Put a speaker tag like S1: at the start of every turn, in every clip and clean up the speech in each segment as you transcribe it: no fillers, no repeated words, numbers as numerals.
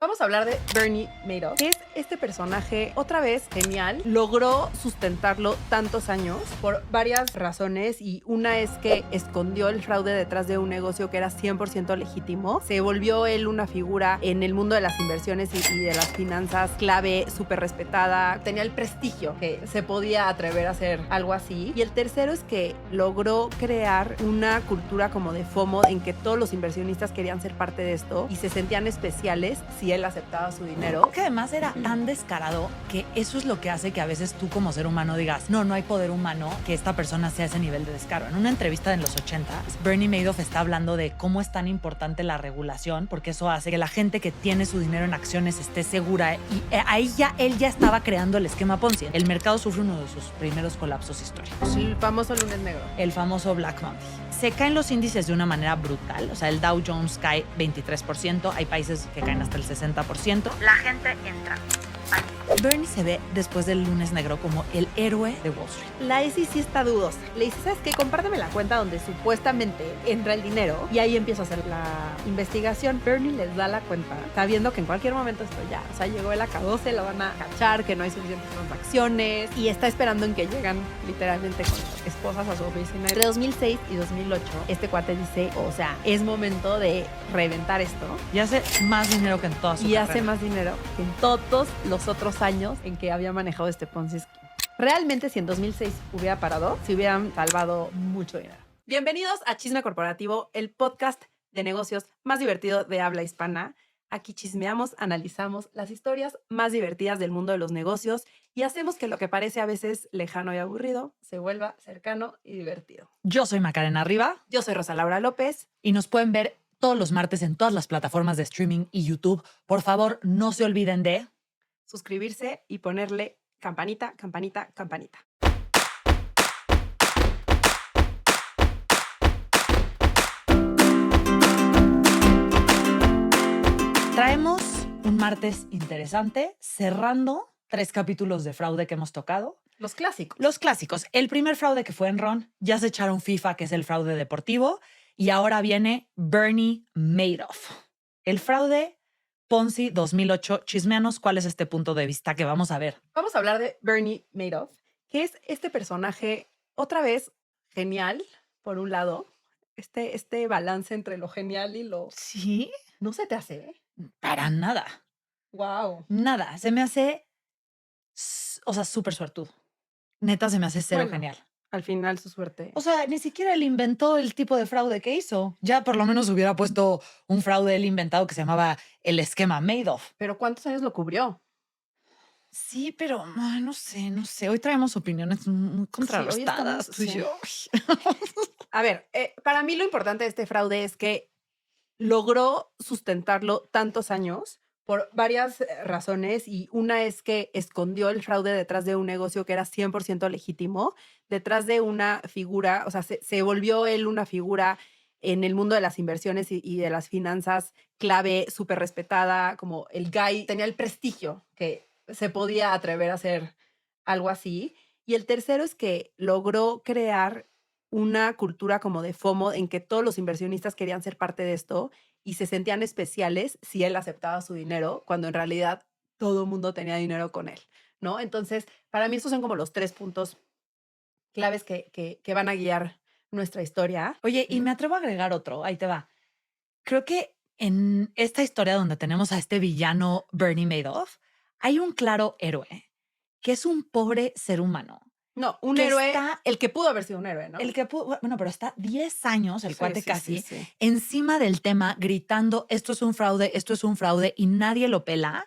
S1: Vamos a hablar de Bernie Madoff, que es este personaje, otra vez genial. Logró sustentarlo tantos años por varias razones, y una es que escondió el fraude detrás de un negocio que era 100% legítimo. Se volvió él una figura en el mundo de las inversiones y de las finanzas clave, súper respetada. Tenía el prestigio que se podía atrever a hacer algo así. Y el tercero es que logró crear una cultura como de FOMO, en que todos los inversionistas querían ser parte de esto y se sentían especiales si él aceptaba su dinero.
S2: Que además era tan descarado que eso es lo que hace que a veces tú como ser humano digas, no hay poder humano que esta persona sea ese nivel de descaro. En una entrevista en los 80s, Bernie Madoff está hablando de cómo es tan importante la regulación, porque eso hace que la gente que tiene su dinero en acciones esté segura, y ahí él ya estaba creando el esquema Ponzi. El mercado sufre uno de sus primeros colapsos históricos.
S1: El famoso lunes negro.
S2: El famoso Black Monday. Se caen los índices de una manera brutal. O sea, el Dow Jones cae 23%, hay países que caen hasta el 60%. La gente entra. Bernie se ve después del lunes negro como el héroe de Wall Street.
S1: La SEC está dudosa. Le dice, ¿sabes qué? Compárteme la cuenta donde supuestamente entra el dinero, y ahí empiezo a hacer la investigación. Bernie les da la cuenta, sabiendo que en cualquier momento esto ya, o sea, llegó el acabose, lo van a cachar, que no hay suficientes transacciones, y está esperando en que llegan literalmente con esposas a su oficina. Entre 2006 y 2008, este cuate dice, o sea, es momento de reventar esto.
S2: Y hace más dinero que en toda su
S1: Y
S2: carrera.
S1: hace más dinero que en todos los otros años en que había manejado este Ponzi Scheme. Realmente, si en 2006 hubiera parado, se hubieran salvado mucho dinero. Bienvenidos a Chisme Corporativo, el podcast de negocios más divertido de habla hispana. Aquí chismeamos, analizamos las historias más divertidas del mundo de los negocios y hacemos que lo que parece a veces lejano y aburrido se vuelva cercano y divertido.
S2: Yo soy Macarena Riva.
S1: Yo soy Rosa Laura López.
S2: Y nos pueden ver todos los martes en todas las plataformas de streaming y YouTube. Por favor, no se olviden de
S1: suscribirse y ponerle campanita, campanita, campanita.
S2: Traemos un martes interesante, cerrando 3 capítulos de fraude que hemos tocado.
S1: Los clásicos.
S2: Los clásicos. El primer fraude que fue Enron, ya se echaron FIFA, que es el fraude deportivo, y ahora viene Bernie Madoff. El fraude Ponzi 2008. Chismeanos, ¿cuál es este punto de vista que vamos a ver?
S1: Vamos a hablar de Bernie Madoff, que es este personaje, otra vez, genial, por un lado. Este balance entre lo genial y lo...
S2: ¿Sí?
S1: ¿No se te hace?
S2: Para nada.
S1: Wow.
S2: Nada. Se me hace, o sea, súper suertudo. Neta, se me hace cero
S1: Bueno,
S2: genial.
S1: Al final, su suerte.
S2: O sea, ni siquiera él inventó el tipo de fraude que hizo. Ya por lo menos hubiera puesto un fraude él inventado que se llamaba el esquema Madoff.
S1: ¿Pero cuántos años lo cubrió?
S2: Sí, pero no sé. Hoy traemos opiniones muy contrarrestadas, tú y yo.
S1: A ver, para mí lo importante de este fraude es que logró sustentarlo tantos años por varias razones, y una es que escondió el fraude detrás de un negocio que era 100% legítimo, detrás de una figura, o sea, se volvió él una figura en el mundo de las inversiones y de las finanzas clave, súper respetada, como el guy, tenía el prestigio que se podía atrever a hacer algo así. Y el tercero es que logró crear una cultura como de FOMO, en que todos los inversionistas querían ser parte de esto y se sentían especiales si él aceptaba su dinero, cuando en realidad todo el mundo tenía dinero con él, ¿no? Entonces, para mí estos son como los 3 puntos claves que van a guiar nuestra historia.
S2: Oye, y me atrevo a agregar otro, ahí te va. Creo que en esta historia donde tenemos a este villano Bernie Madoff, hay un claro héroe, que es un pobre ser humano.
S1: No, un
S2: que
S1: héroe,
S2: está-
S1: el que pudo haber sido un héroe, ¿no?
S2: El que pudo, bueno, pero está 10 años, el
S1: Sí,
S2: cuate
S1: sí,
S2: casi,
S1: sí, sí.
S2: encima del tema, gritando, esto es un fraude, y nadie lo pela.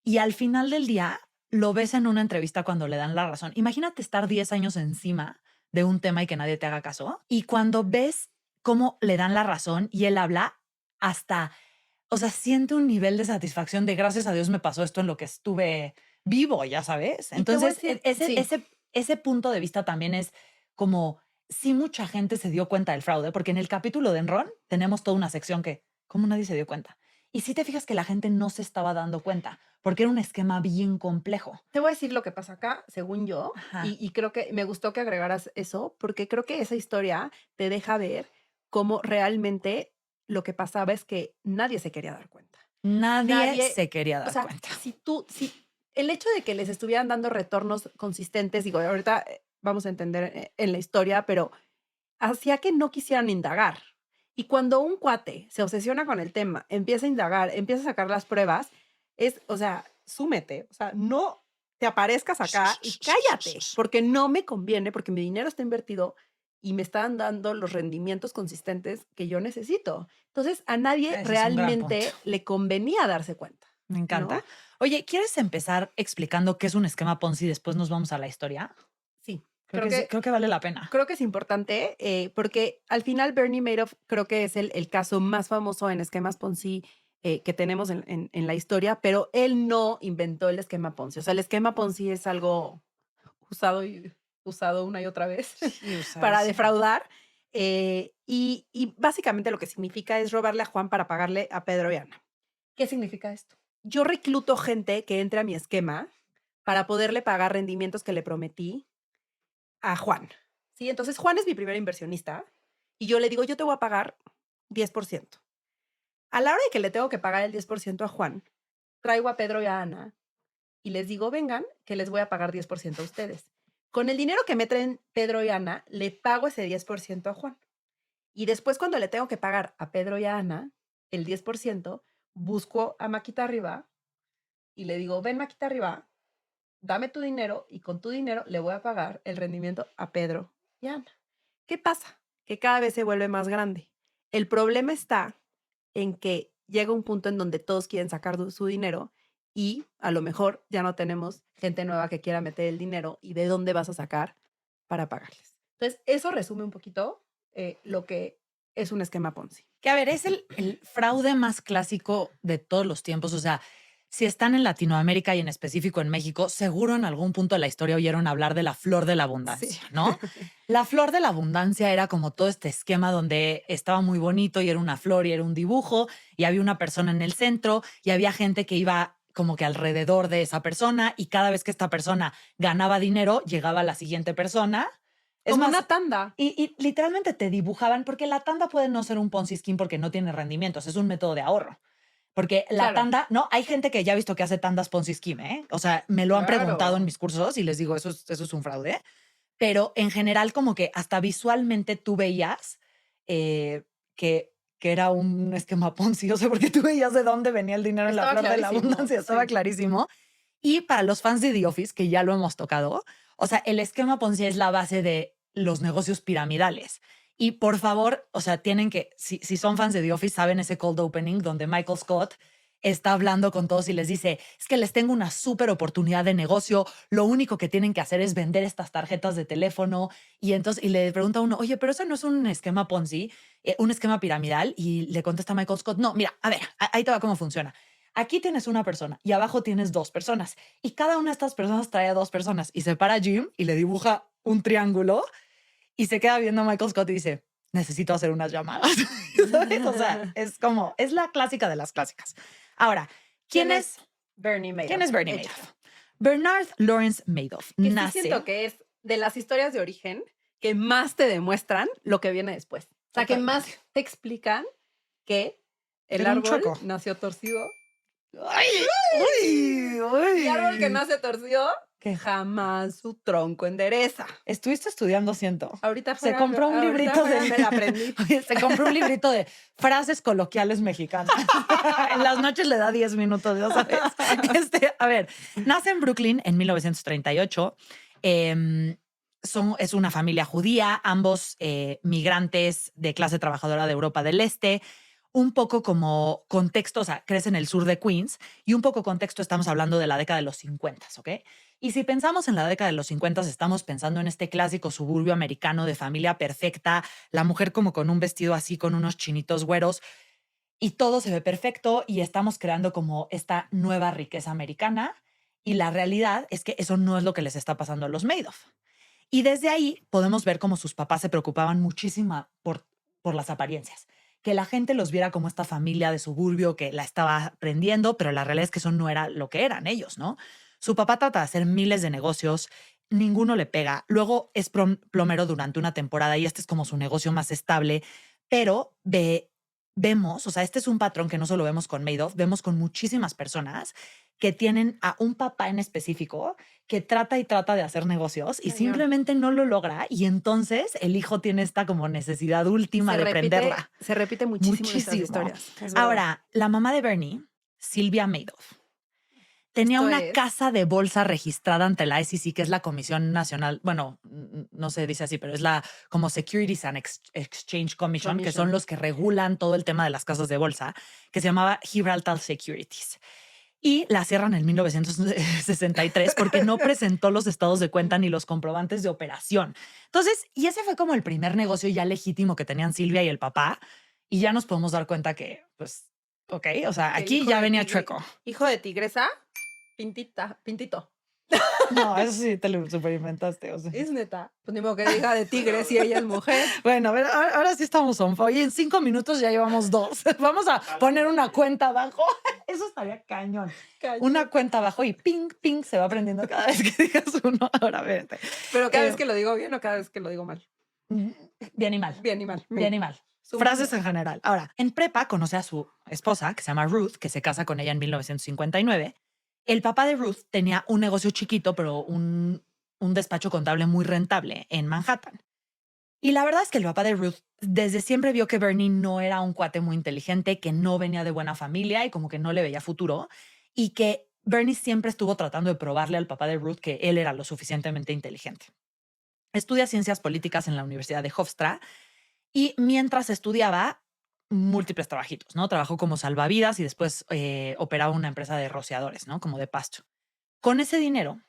S2: Y al final del día, lo ves en una entrevista cuando le dan la razón. Imagínate estar 10 años encima de un tema y que nadie te haga caso. Y cuando ves cómo le dan la razón y él habla, hasta, o sea, siente un nivel de satisfacción de gracias a Dios me pasó esto en lo que estuve vivo, ya sabes.
S1: Y te voy a
S2: Entonces,
S1: decir, sí.
S2: ese punto de vista también es como, sí, mucha gente se dio cuenta del fraude, porque en el capítulo de Enron tenemos toda una sección que, ¿cómo nadie se dio cuenta? Y sí te fijas que la gente no se estaba dando cuenta, porque era un esquema bien complejo.
S1: Te voy a decir lo que pasa acá, según yo,
S2: Ajá.
S1: y creo que me gustó que agregaras eso, porque creo que esa historia te deja ver cómo realmente lo que pasaba es que nadie se quería dar cuenta.
S2: Nadie se quería
S1: o
S2: dar
S1: sea,
S2: cuenta.
S1: si el hecho de que les estuvieran dando retornos consistentes, digo, ahorita vamos a entender en la historia, pero hacía que no quisieran indagar. Y cuando un cuate se obsesiona con el tema, empieza a indagar, empieza a sacar las pruebas, o sea, súmete, o sea, no te aparezcas acá y cállate, porque no me conviene, porque mi dinero está invertido y me están dando los rendimientos consistentes que yo necesito. Entonces, a nadie
S2: Ese es un gran punto.
S1: realmente le convenía darse cuenta,
S2: Me encanta.
S1: ¿no?
S2: Oye, ¿quieres empezar explicando qué es un esquema Ponzi y después nos vamos a la historia?
S1: Sí,
S2: Creo que vale la pena.
S1: creo que es importante porque al final Bernie Madoff creo que es el caso más famoso en esquemas Ponzi que tenemos en la historia, pero él no inventó el esquema Ponzi. O sea, el esquema Ponzi es algo usado y usado una y otra vez
S2: Sí,
S1: para
S2: usadísimo.
S1: defraudar. Y básicamente lo que significa es robarle a Juan para pagarle a Pedro y Ana. ¿Qué significa esto? Yo recluto gente que entre a mi esquema para poderle pagar rendimientos que le prometí a Juan. ¿Sí? Entonces, Juan es mi primer inversionista y yo le digo, yo te voy a pagar 10%. A la hora de que le tengo que pagar el 10% a Juan, traigo a Pedro y a Ana y les digo, vengan, que les voy a pagar 10% a ustedes. Con el dinero que me traen Pedro y Ana, le pago ese 10% a Juan. Y después, cuando le tengo que pagar a Pedro y a Ana el 10%, busco a Maquita Arriba y le digo, ven Maquita Arriba, dame tu dinero y con tu dinero le voy a pagar el rendimiento a Pedro y Ana. ¿Qué pasa? Que cada vez se vuelve más grande. El problema está en que llega un punto en donde todos quieren sacar su dinero y a lo mejor ya no tenemos gente nueva que quiera meter el dinero y de dónde vas a sacar para pagarles. Entonces, eso resume un poquito lo que es un esquema Ponzi.
S2: Que a ver, es el fraude más clásico de todos los tiempos. O sea, si están en Latinoamérica y en específico en México, seguro en algún punto de la historia oyeron hablar de la flor de la
S1: Sí.
S2: abundancia, ¿no? La flor de la abundancia era como todo este esquema donde estaba muy bonito y era una flor y era un dibujo y había una persona en el centro y había gente que iba como que alrededor de esa persona y cada vez que esta persona ganaba dinero, llegaba la siguiente persona. Es
S1: Como
S2: más,
S1: una tanda.
S2: y literalmente te dibujaban, porque la tanda puede no ser un Ponzi scheme porque no tiene rendimientos, es un método de ahorro. Porque la
S1: Claro,
S2: tanda, no, hay gente que ya he visto que hace tandas Ponzi scheme, ¿eh? O sea, me lo han preguntado en
S1: claro.
S2: mis cursos y les digo, eso es un fraude. Pero en general, como que hasta visualmente tú veías eh, que era un esquema Ponzi, o sea, porque tú veías de dónde venía el dinero en la
S1: Estaba
S2: flor de la
S1: clarísimo,
S2: abundancia, estaba
S1: sí.
S2: clarísimo. Y para los fans de The Office, que ya lo hemos tocado, o sea, el esquema Ponzi es la base de los negocios piramidales. Y por favor, o sea, tienen que, si son fans de The Office, saben ese cold opening donde Michael Scott está hablando con todos y les dice, es que les tengo una súper oportunidad de negocio, lo único que tienen que hacer es vender estas tarjetas de teléfono. Y entonces, y le pregunta a uno, oye, pero eso no es un esquema Ponzi, un esquema piramidal. Y le contesta Michael Scott, no, mira, a ver, ahí te va cómo funciona. Aquí tienes una persona y abajo tienes dos personas y cada una de estas personas trae a dos personas y se para Jim y le dibuja un triángulo y se queda viendo a Michael Scott y dice, necesito hacer unas llamadas. ¿Sabes? O sea, es como, es la clásica de las clásicas. Ahora,
S1: ¿Quién es Bernie
S2: ¿quién
S1: Madoff?
S2: es Bernie
S1: Échale.
S2: Madoff? Bernard Lawrence Madoff
S1: Que sí
S2: nace
S1: siento que es de las historias de origen que más te demuestran lo que viene después. O sea, que más
S2: totalmente.
S1: te explican que el
S2: Era un
S1: árbol
S2: choco.
S1: nació torcido
S2: ¡Ay! ¡Uy!
S1: y árbol que
S2: ¡Uy!
S1: nace torcido
S2: ¿Qué?
S1: jamás su tronco endereza.
S2: Estuviste estudiando, siento.
S1: Ahorita
S2: Se
S1: fuera,
S2: compró un
S1: ahorita
S2: librito
S1: fuera me la aprendí.
S2: Oye, se compró un librito de frases coloquiales mexicanas. En las noches le da 10 minutos, ya sabes. A ver, nace en Brooklyn en 1938. Es una familia judía, ambos migrantes de clase trabajadora de Europa del Este. Un poco como contexto, o sea, crece en el sur de Queens y un poco contexto, estamos hablando de la década de los 50, ¿ok? Y si pensamos en la década de los 50, estamos pensando en este clásico suburbio americano de familia perfecta, la mujer como con un vestido así, con unos chinitos güeros, y todo se ve perfecto y estamos creando como esta nueva riqueza americana. Y la realidad es que eso no es lo que les está pasando a los Madoff. Y desde ahí podemos ver cómo sus papás se preocupaban muchísimo por las apariencias. Que la gente los viera como esta familia de suburbio que la estaba aprendiendo, pero la realidad es que eso no era lo que eran ellos, ¿no? Su papá trata de hacer miles de negocios, ninguno le pega. Luego es plomero durante una temporada y este es como su negocio más estable, pero vemos, o sea, este es un patrón que no solo vemos con Madoff, vemos con muchísimas personas que tienen a un papá en específico que trata y trata de hacer negocios y
S1: Cañón.
S2: simplemente no lo logra y entonces el hijo tiene esta como necesidad última de prenderla.
S1: Se repite muchísimo en estas
S2: Muchísimo.
S1: historias. Es verdad.
S2: Ahora, la mamá de Bernie, Sylvia Madoff, tenía
S1: Esto
S2: una
S1: es-
S2: casa de bolsa registrada ante la SEC, que es la Comisión Nacional, bueno, no se dice así, pero es la como Securities and Exchange Commission, que son los que regulan todo el tema de las casas de bolsa, que se llamaba Gibraltar Securities. Y la cierran en 1963 porque no presentó los estados de cuenta ni los comprobantes de operación. Entonces, y ese fue como el primer negocio ya legítimo que tenían Silvia y el papá. Y ya nos podemos dar cuenta que, pues, ok, o sea,
S1: El
S2: aquí
S1: hijo
S2: ya
S1: de
S2: venía
S1: tigre-
S2: chueco.
S1: Hijo de tigresa, pintito.
S2: No, eso sí te lo superinventaste. O sea.
S1: Es neta. Pues ni modo que diga de tigre si ella es mujer.
S2: Bueno, a ver, ahora sí estamos on fire. Y en 5 minutos ya llevamos 2. Vamos a poner una cuenta abajo. Eso estaría cañón. Una cuenta abajo y ping, ping se va prendiendo cada vez que digas uno. Ahora, vete.
S1: Pero cada vez que lo digo bien o cada vez que lo digo mal.
S2: Bien y mal.
S1: Bien y mal.
S2: Bien y mal. Frases en general. Ahora, en prepa conoce a su esposa, que se llama Ruth, que se casa con ella en 1959. El papá de Ruth tenía un negocio chiquito, pero un despacho contable muy rentable en Manhattan. Y la verdad es que el papá de Ruth desde siempre vio que Bernie no era un cuate muy inteligente, que no venía de buena familia y como que no le veía futuro, y que Bernie siempre estuvo tratando de probarle al papá de Ruth que él era lo suficientemente inteligente. Estudia ciencias políticas en la Universidad de Hofstra y mientras estudiaba múltiples trabajitos, ¿no? Trabajó como salvavidas y después operaba una empresa de rociadores, ¿no? Como de pasto. Con ese dinero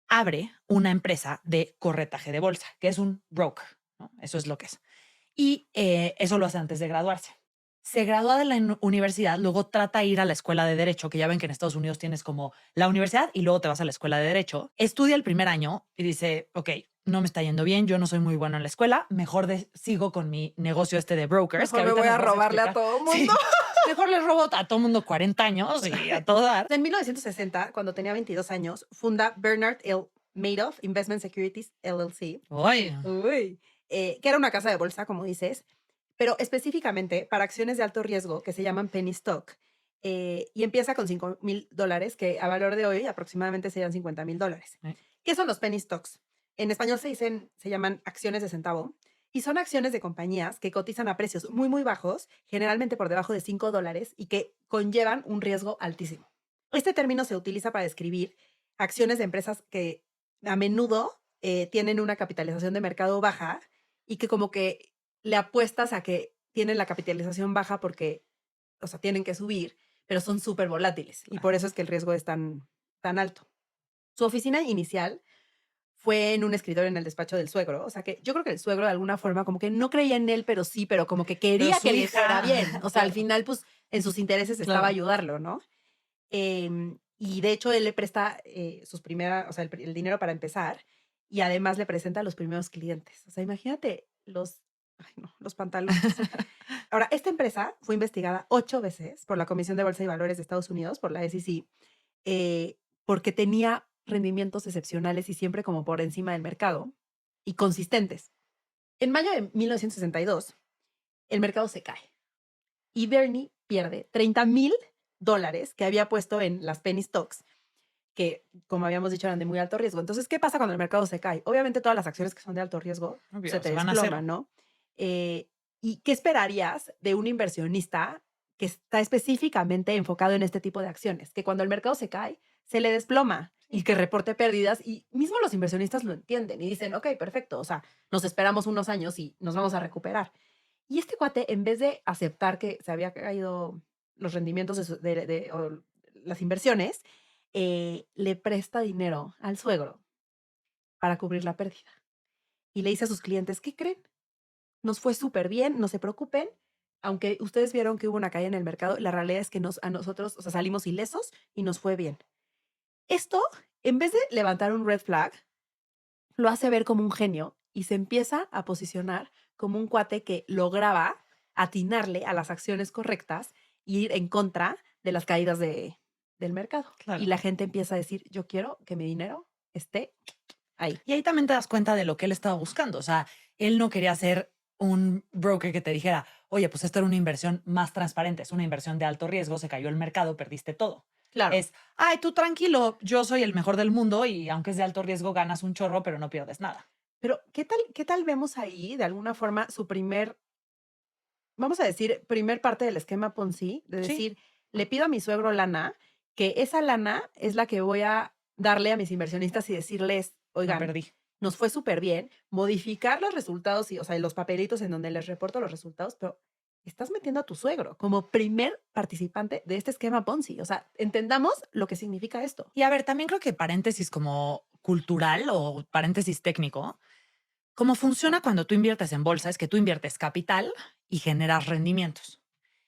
S2: abre una empresa de corretaje de bolsa, que es un broker, ¿no? Eso es lo que es. Y eso lo hace antes de graduarse. Se gradúa de la universidad, luego trata de ir a la escuela de Derecho, que ya ven que en Estados Unidos tienes como la universidad y luego te vas a la escuela de Derecho. Estudia el primer año y dice, ok, no me está yendo bien, yo no soy muy bueno en la escuela, mejor sigo con mi negocio este de brokers.
S1: Mejor
S2: que
S1: me voy a
S2: nos vas
S1: robarle a
S2: explicar.
S1: todo mundo.
S2: Sí. Mejor le robo a todo mundo 40 años y a todo dar.
S1: En 1960, cuando tenía 22 años, funda Bernard L. Madoff Investment Securities LLC.
S2: Uy.
S1: Que era una casa de bolsa, como dices, pero específicamente para acciones de alto riesgo que se llaman penny stock. Y empieza con $5,000, que a valor de hoy aproximadamente serían $50,000. ¿Qué son los penny stocks? En español se llaman acciones de centavo y son acciones de compañías que cotizan a precios muy, muy bajos, generalmente por debajo de $5 y que conllevan un riesgo altísimo. Este término se utiliza para describir acciones de empresas que a menudo tienen una capitalización de mercado baja y que como que le apuestas a que tienen la capitalización baja porque, o sea, tienen que subir, pero son súper volátiles y por eso es que el riesgo es tan alto. Su oficina inicial fue en un escritorio en el despacho del suegro, o sea que yo creo que el suegro de alguna forma como que no creía en él, pero como que quería
S2: su
S1: que le
S2: hija.
S1: fuera bien, o sea, al
S2: Claro.
S1: final pues en sus intereses estaba
S2: Claro.
S1: ayudarlo, ¿no? Y de hecho él le presta o sea, el dinero para empezar y además le presenta a los primeros clientes. O sea, imagínate los pantalones. Ahora, esta empresa fue investigada 8 veces por la Comisión de Bolsa y Valores de Estados Unidos, por la SEC, porque tenía rendimientos excepcionales y siempre como por encima del mercado y consistentes. En mayo de 1962, el mercado se cae y Bernie pierde $30,000 que había puesto en las penny stocks, que, como habíamos dicho, eran de muy alto riesgo. Entonces, ¿qué pasa cuando el mercado se cae? Obviamente, todas las acciones que son de alto riesgo
S2: Obvio,
S1: se te
S2: se van a cero.
S1: desploman, ¿no? ¿Y qué esperarías de un inversionista que está específicamente enfocado en este tipo de acciones? Que cuando el mercado se cae, se le desploma y que reporte pérdidas. Y mismo los inversionistas lo entienden y dicen, ok, perfecto, o sea, nos esperamos unos años y nos vamos a recuperar. Y este cuate, en vez de aceptar que se había caído los rendimientos o las inversiones, le presta dinero al suegro para cubrir la pérdida. Y le dice a sus clientes, ¿qué creen? Nos fue súper bien, no se preocupen. Aunque ustedes vieron que hubo una caída en el mercado, la realidad es que a nosotros, o sea, salimos ilesos y nos fue bien. Esto, en vez de levantar un red flag, lo hace ver como un genio y se empieza a posicionar como un cuate que lograba atinarle a las acciones correctas y ir en contra de las caídas del mercado.
S2: Claro.
S1: Y la gente empieza a decir, yo quiero que mi dinero esté ahí.
S2: Y ahí también te das cuenta de lo que él estaba buscando. O sea, él no quería ser un broker que te dijera, oye, pues esto era una inversión más transparente, es una inversión de alto riesgo, se cayó el mercado, perdiste todo.
S1: Claro.
S2: Es, ay, tú tranquilo, yo soy el mejor del mundo y aunque es de alto riesgo ganas un chorro, pero no pierdes nada.
S1: Pero, qué tal vemos ahí, de alguna forma, su primer, vamos a decir, primer parte del esquema Ponzi, de
S2: Sí,
S1: decir, le pido a mi suegro lana, que esa lana es la que voy a darle a mis inversionistas y decirles,
S2: no
S1: oigan,
S2: perdí.
S1: nos fue súper bien, modificar los resultados y, o sea, y los papelitos en donde les reporto los resultados, pero estás metiendo a tu suegro como primer participante de este esquema Ponzi. O sea, entendamos lo que significa esto.
S2: Y a ver, también creo que paréntesis como cultural o paréntesis técnico, cómo funciona cuando tú inviertes en bolsa es que tú inviertes capital y generas rendimientos.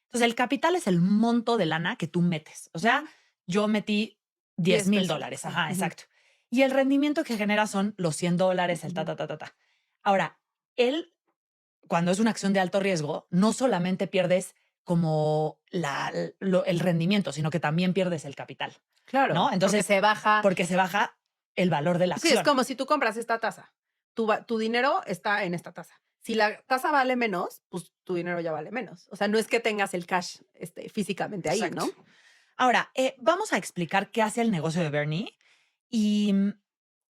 S2: Entonces, el capital es el monto de lana que tú metes. O sea, yo metí 10
S1: 10
S2: mil
S1: pesos.
S2: dólares.
S1: Sí.
S2: Ajá,
S1: Ujú,
S2: exacto. Y el rendimiento que genera son los $100, el ta,
S1: ujú.
S2: ta, ta, ta, ta. Ahora, él, cuando es una acción de alto riesgo, no solamente pierdes como el rendimiento, sino que también pierdes el capital, ¿no?
S1: Claro, porque
S2: Entonces,
S1: se baja.
S2: porque se baja el valor de la
S1: Sí, es
S2: acción.
S1: como si tú compras esta tasa. Tu dinero está en esta tasa. Si la tasa vale menos, pues tu dinero ya vale menos. O sea, no es que tengas el cash físicamente ahí,
S2: Exacto.
S1: ¿no?
S2: Ahora, vamos a explicar qué hace el negocio de Bernie y,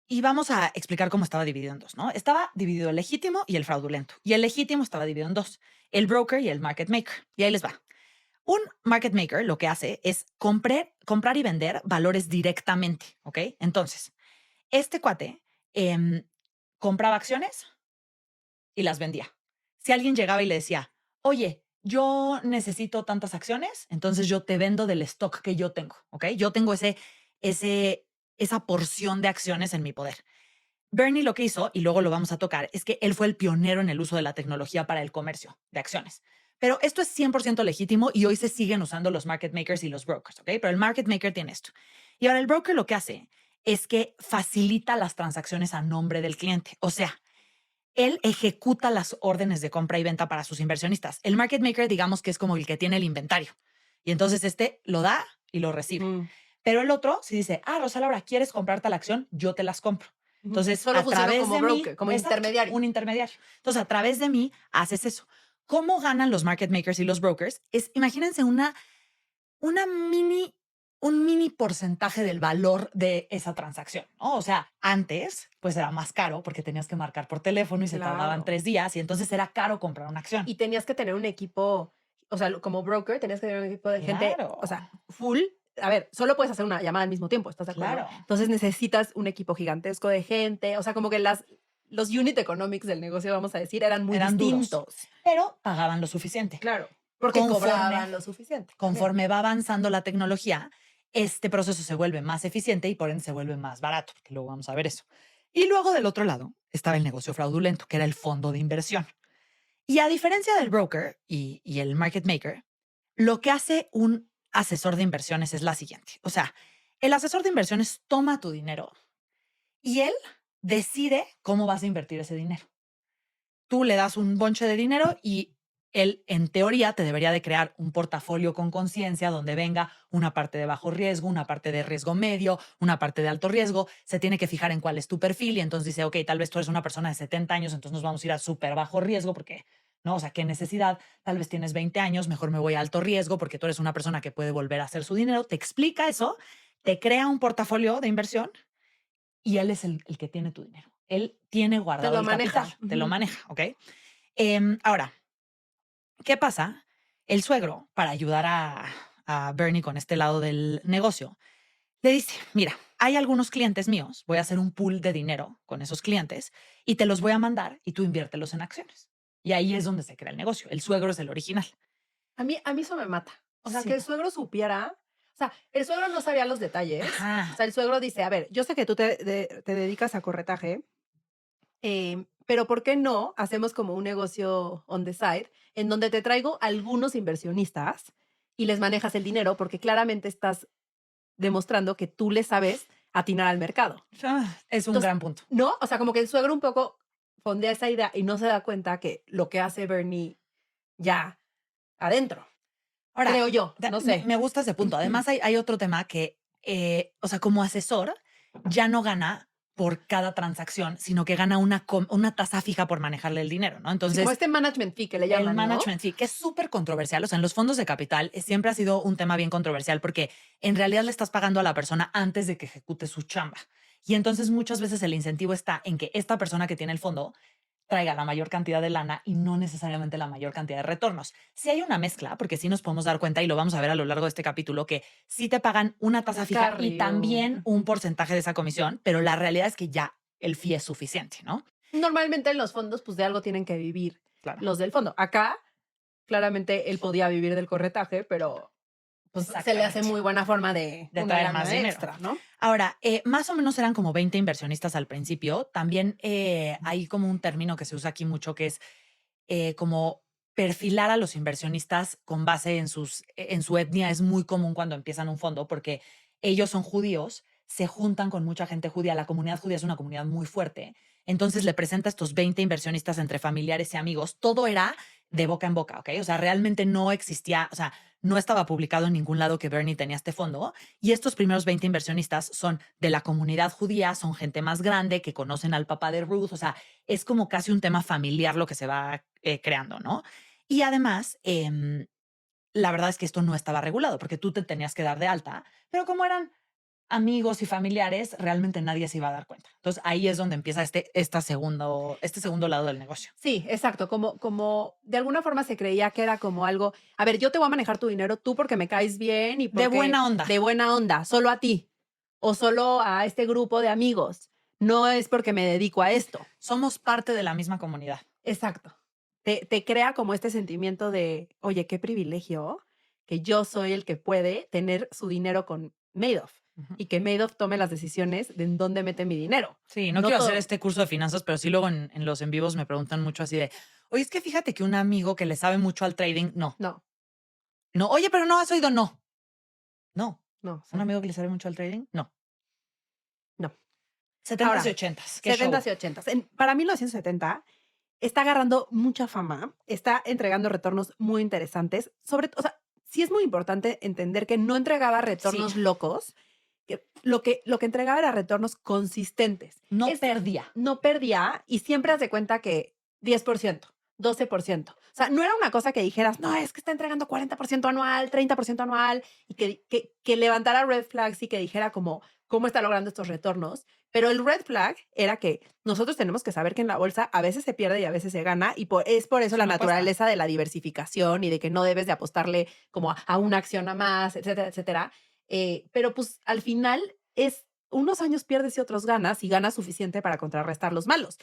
S2: y vamos a explicar cómo estaba dividido en dos, ¿no? Estaba dividido el legítimo y el fraudulento. Y el legítimo estaba dividido en dos, el broker y el market maker. Y ahí les va. Un market maker lo que hace es comprar y vender valores directamente, ¿ok? Entonces, este cuate em, compraba acciones y las vendía. Si alguien llegaba y le decía, oye, yo necesito tantas acciones, entonces yo te vendo del stock que yo tengo, ¿ok? Yo tengo esa porción de acciones en mi poder. Bernie lo que hizo, y luego lo vamos a tocar, es que él fue el pionero en el uso de la tecnología para el comercio de acciones. Pero esto es 100% legítimo y hoy se siguen usando los market makers y los brokers, ¿ok? Pero el market maker tiene esto. Y ahora el broker lo que hace es que facilita las transacciones a nombre del cliente. O sea, él ejecuta las órdenes de compra y venta para sus inversionistas. El market maker, digamos que es como el que tiene el inventario. Y entonces este lo da y lo recibe.
S1: Mm,
S2: Pero el otro, si dice, Rosa Laura, ¿quieres comprarte la acción? Yo te las compro.
S1: ujú.
S2: Entonces,
S1: Solo
S2: a
S1: funciona
S2: través
S1: como
S2: de mí,
S1: broker, como
S2: exacto,
S1: intermediario.
S2: un intermediario. Entonces, a través de mí haces eso. ¿Cómo ganan los market makers y los brokers? Imagínense una mini, un mini porcentaje del valor de esa transacción, ¿no? O sea, antes, pues era más caro porque tenías que marcar por teléfono y se tardaban
S1: Claro.
S2: 3 días y entonces era caro comprar una acción.
S1: Y tenías que tener un equipo, o sea, como broker, tenías que tener un equipo de gente,
S2: Claro,
S1: o sea, full. A ver, solo puedes hacer una llamada al mismo tiempo, ¿estás de acuerdo?
S2: claro.
S1: Entonces necesitas un equipo gigantesco de gente, o sea, como que los unit economics del negocio, vamos a decir, eran muy
S2: Eran duros,
S1: distintos.
S2: pero pagaban lo suficiente.
S1: Claro, porque
S2: Conforme
S1: cobraban lo suficiente también.
S2: Conforme va avanzando la tecnología, este proceso se vuelve más eficiente y por ende se vuelve más barato, porque luego vamos a ver eso. Y luego del otro lado estaba el negocio fraudulento, que era el fondo de inversión. Y a diferencia del broker y el market maker, lo que hace un asesor de inversiones es la siguiente. O sea, el asesor de inversiones toma tu dinero y él decide cómo vas a invertir ese dinero. Tú le das un bonche de dinero y él, en teoría, te debería de crear un portafolio con conciencia donde venga una parte de bajo riesgo, una parte de riesgo medio, una parte de alto riesgo. Se tiene que fijar en cuál es tu perfil y entonces dice, ok, tal vez tú eres una persona de 70 años, entonces nos vamos a ir a súper bajo riesgo porque, ¿no? O sea, ¿qué necesidad? Tal vez tienes 20 años, mejor me voy a alto riesgo porque tú eres una persona que puede volver a hacer su dinero. Te explica eso, te crea un portafolio de inversión y él es el que tiene tu dinero. Él tiene
S1: Te
S2: guardado
S1: lo
S2: el capital,
S1: maneja.
S2: te lo
S1: Ujú.
S2: maneja, ¿ok? Ahora, ¿qué pasa? El suegro, para ayudar a Bernie con este lado del negocio, le dice, mira, hay algunos clientes míos, voy a hacer un pool de dinero con esos clientes y te los voy a mandar y tú inviértelos en acciones. Y ahí es donde se crea el negocio. El suegro es el original.
S1: A mí eso me mata. O sea, que
S2: Sí.
S1: el suegro supiera, o sea, el suegro no sabía los detalles. O
S2: Ajá.
S1: sea, el suegro dice, a ver, yo sé que tú te dedicas a corretaje, pero ¿por qué no hacemos como un negocio on the side en donde te traigo algunos inversionistas y les manejas el dinero porque claramente estás demostrando que tú le sabes atinar al mercado?
S2: Es un
S1: Entonces,
S2: gran punto.
S1: ¿no? O sea, como que el suegro un poco fondea esa idea y no se da cuenta que lo que hace Bernie ya adentro,
S2: Ahora,
S1: creo yo, no
S2: me
S1: sé.
S2: gusta ese punto. Además, hay otro tema que, o sea, como asesor, ya no gana por cada transacción, sino que gana una tasa fija por manejarle el dinero, ¿no?
S1: Sí,
S2: Entonces,
S1: como este management fee que le
S2: el
S1: llaman, ¿no?
S2: management fee, que es súper controversial, o sea, en los fondos de capital siempre ha sido un tema bien controversial porque en realidad le estás pagando a la persona antes de que ejecute su chamba. Y entonces muchas veces el incentivo está en que esta persona que tiene el fondo traiga la mayor cantidad de lana y no necesariamente la mayor cantidad de retornos. Sí hay una mezcla, porque sí nos podemos dar cuenta, y lo vamos a ver a lo largo de este capítulo, que sí te pagan una tasa fija y también un porcentaje de esa comisión, pero la realidad es que ya el fee es suficiente, ¿no?
S1: Normalmente en los fondos, pues de algo tienen que vivir
S2: Claro.
S1: los del fondo. Acá, claramente, él podía vivir del corretaje, pero pues se le hace muy buena forma de
S2: traer
S1: lana
S2: más dinero.
S1: extra, ¿no?
S2: Ahora, más o menos eran como 20 inversionistas al principio. También hay como un término que se usa aquí mucho que es como perfilar a los inversionistas con base en su etnia. Es muy común cuando empiezan un fondo porque ellos son judíos, se juntan con mucha gente judía. La comunidad judía es una comunidad muy fuerte. Entonces le presenta a estos 20 inversionistas entre familiares y amigos. Todo era de boca en boca, ¿ok? O sea, realmente no existía, o sea, no estaba publicado en ningún lado que Bernie tenía este fondo. Y estos primeros 20 inversionistas son de la comunidad judía, son gente más grande que conocen al papá de Ruth. O sea, es como casi un tema familiar lo que se va creando, ¿no? Y además, la verdad es que esto no estaba regulado porque tú te tenías que dar de alta, pero como eran amigos y familiares, realmente nadie se iba a dar cuenta. Entonces ahí es donde empieza este segundo lado del negocio.
S1: Sí, exacto. Como de alguna forma se creía que era como algo, a ver, yo te voy a manejar tu dinero tú porque me caes bien y porque,
S2: De buena onda.
S1: De buena onda, solo a ti o solo a este grupo de amigos. No es porque me dedico a esto.
S2: Somos parte de la misma comunidad.
S1: Exacto. Te crea como este sentimiento de, oye, qué privilegio que yo soy el que puede tener su dinero con Madoff y que Madoff tome las decisiones de en dónde mete mi dinero.
S2: Sí, no quiero hacer este curso de finanzas, pero sí luego en los en vivos me preguntan mucho así de, oye, es que fíjate que un amigo que le sabe mucho al trading, no. Oye, pero no has oído, no. ¿Un amigo que le sabe mucho al trading? No. 70s y 80s.
S1: 70s y 80s. Para 1970 está agarrando mucha fama, está entregando retornos muy interesantes. O sea, sí es muy importante entender que no entregaba retornos locos, que lo que entregaba era retornos consistentes.
S2: No perdía.
S1: No perdía y siempre haz de cuenta que 10%, 12%. O sea, no era una cosa que dijeras, no, es que está entregando 40% anual, 30% anual y que levantara red flags y que dijera como, ¿cómo está logrando estos retornos? Pero el red flag era que nosotros tenemos que saber que en la bolsa a veces se pierde y a veces se gana y es por eso la naturaleza de la diversificación y de que no debes de apostarle como a una acción a más, etcétera, etcétera. Pero pues al final es unos años pierdes y otros ganas y ganas suficiente para contrarrestar los malos.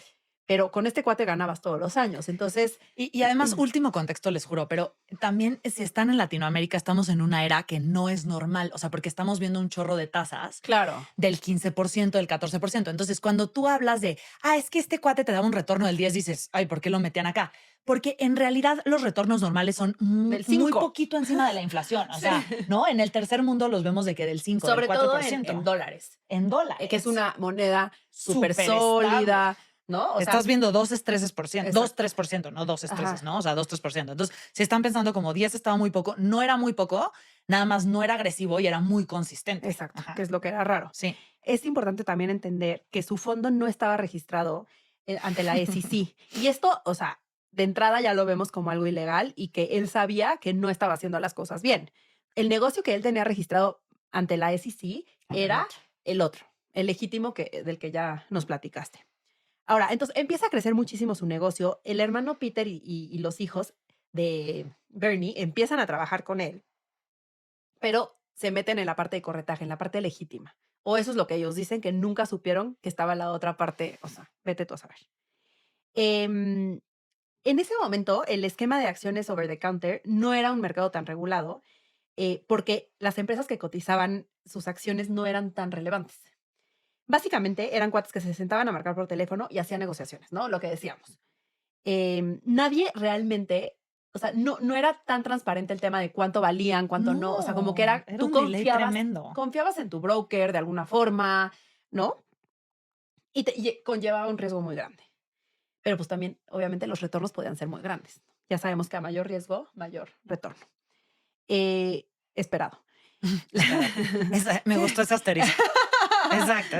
S1: Pero con este cuate ganabas todos los años. Entonces.
S2: Y además, último contexto, les juro, pero también si están en Latinoamérica, estamos en una era que no es normal. O sea, porque estamos viendo un chorro de tasas.
S1: Claro.
S2: Del 15%, del 14%. Entonces, cuando tú hablas de, es que este cuate te da un retorno del 10, dices, ay, ¿por qué lo metían acá? Porque en realidad los retornos normales son muy poquito encima de la inflación. O sea, ¿no? En el tercer mundo los vemos de que del 5,
S1: sobre
S2: del 4%.
S1: Todo en dólares.
S2: En dólares.
S1: Que es una moneda súper sólida.
S2: Estable.
S1: ¿No? O
S2: Estás
S1: sea,
S2: viendo 2-3%, 2-3%, no 2-3%, ¿no? O sea, 2-3%. Entonces, si están pensando como 10 estaba muy poco, no era muy poco, nada más no era agresivo y era muy consistente.
S1: Exacto, que es lo que era raro.
S2: Sí.
S1: Es importante también entender que su fondo no estaba registrado ante la SEC. Y esto, o sea, de entrada ya lo vemos como algo ilegal y que él sabía que no estaba haciendo las cosas bien. El negocio que él tenía registrado ante la SEC era el otro, el legítimo del que ya nos platicaste. Ahora, entonces empieza a crecer muchísimo su negocio. El hermano Peter y los hijos de Bernie empiezan a trabajar con él, pero se meten en la parte de corretaje, en la parte legítima. O eso es lo que ellos dicen, que nunca supieron que estaba la otra parte. O sea, vete tú a saber. En ese momento, el esquema de acciones over the counter no era un mercado tan regulado porque las empresas que cotizaban sus acciones no eran tan relevantes. Básicamente eran cuates que se sentaban a marcar por teléfono y hacían negociaciones, ¿no? Lo que decíamos. Nadie realmente, o sea, no era tan transparente el tema de cuánto valían, cuánto no. O sea, como que era tú confiabas en tu broker de alguna forma, ¿no? Y conllevaba un riesgo muy grande. Pero pues también, obviamente, los retornos podían ser muy grandes. Ya sabemos que a mayor riesgo, mayor retorno. Esperado.
S2: Me gustó ese asterisco. Exacto.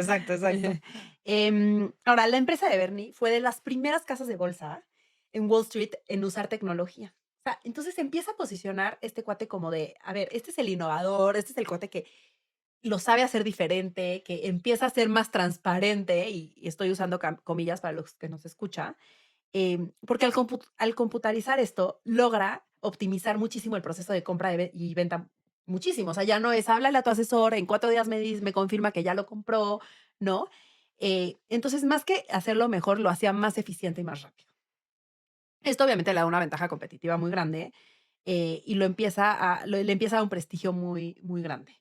S1: Ahora, la empresa de Bernie fue de las primeras casas de bolsa en Wall Street en usar tecnología. O sea, entonces se empieza a posicionar este cuate como de, a ver, este es el innovador, este es el cuate que lo sabe hacer diferente, que empieza a ser más transparente, y estoy usando comillas para los que nos escuchan, porque al computarizar esto, logra optimizar muchísimo el proceso de compra y venta, muchísimo. O sea, ya no es, háblale a tu asesor, en 4 días me confirma que ya lo compró, ¿no? Entonces, más que hacerlo mejor, lo hacía más eficiente y más rápido. Esto obviamente le da una ventaja competitiva muy grande, y le empieza a dar un prestigio muy, muy grande.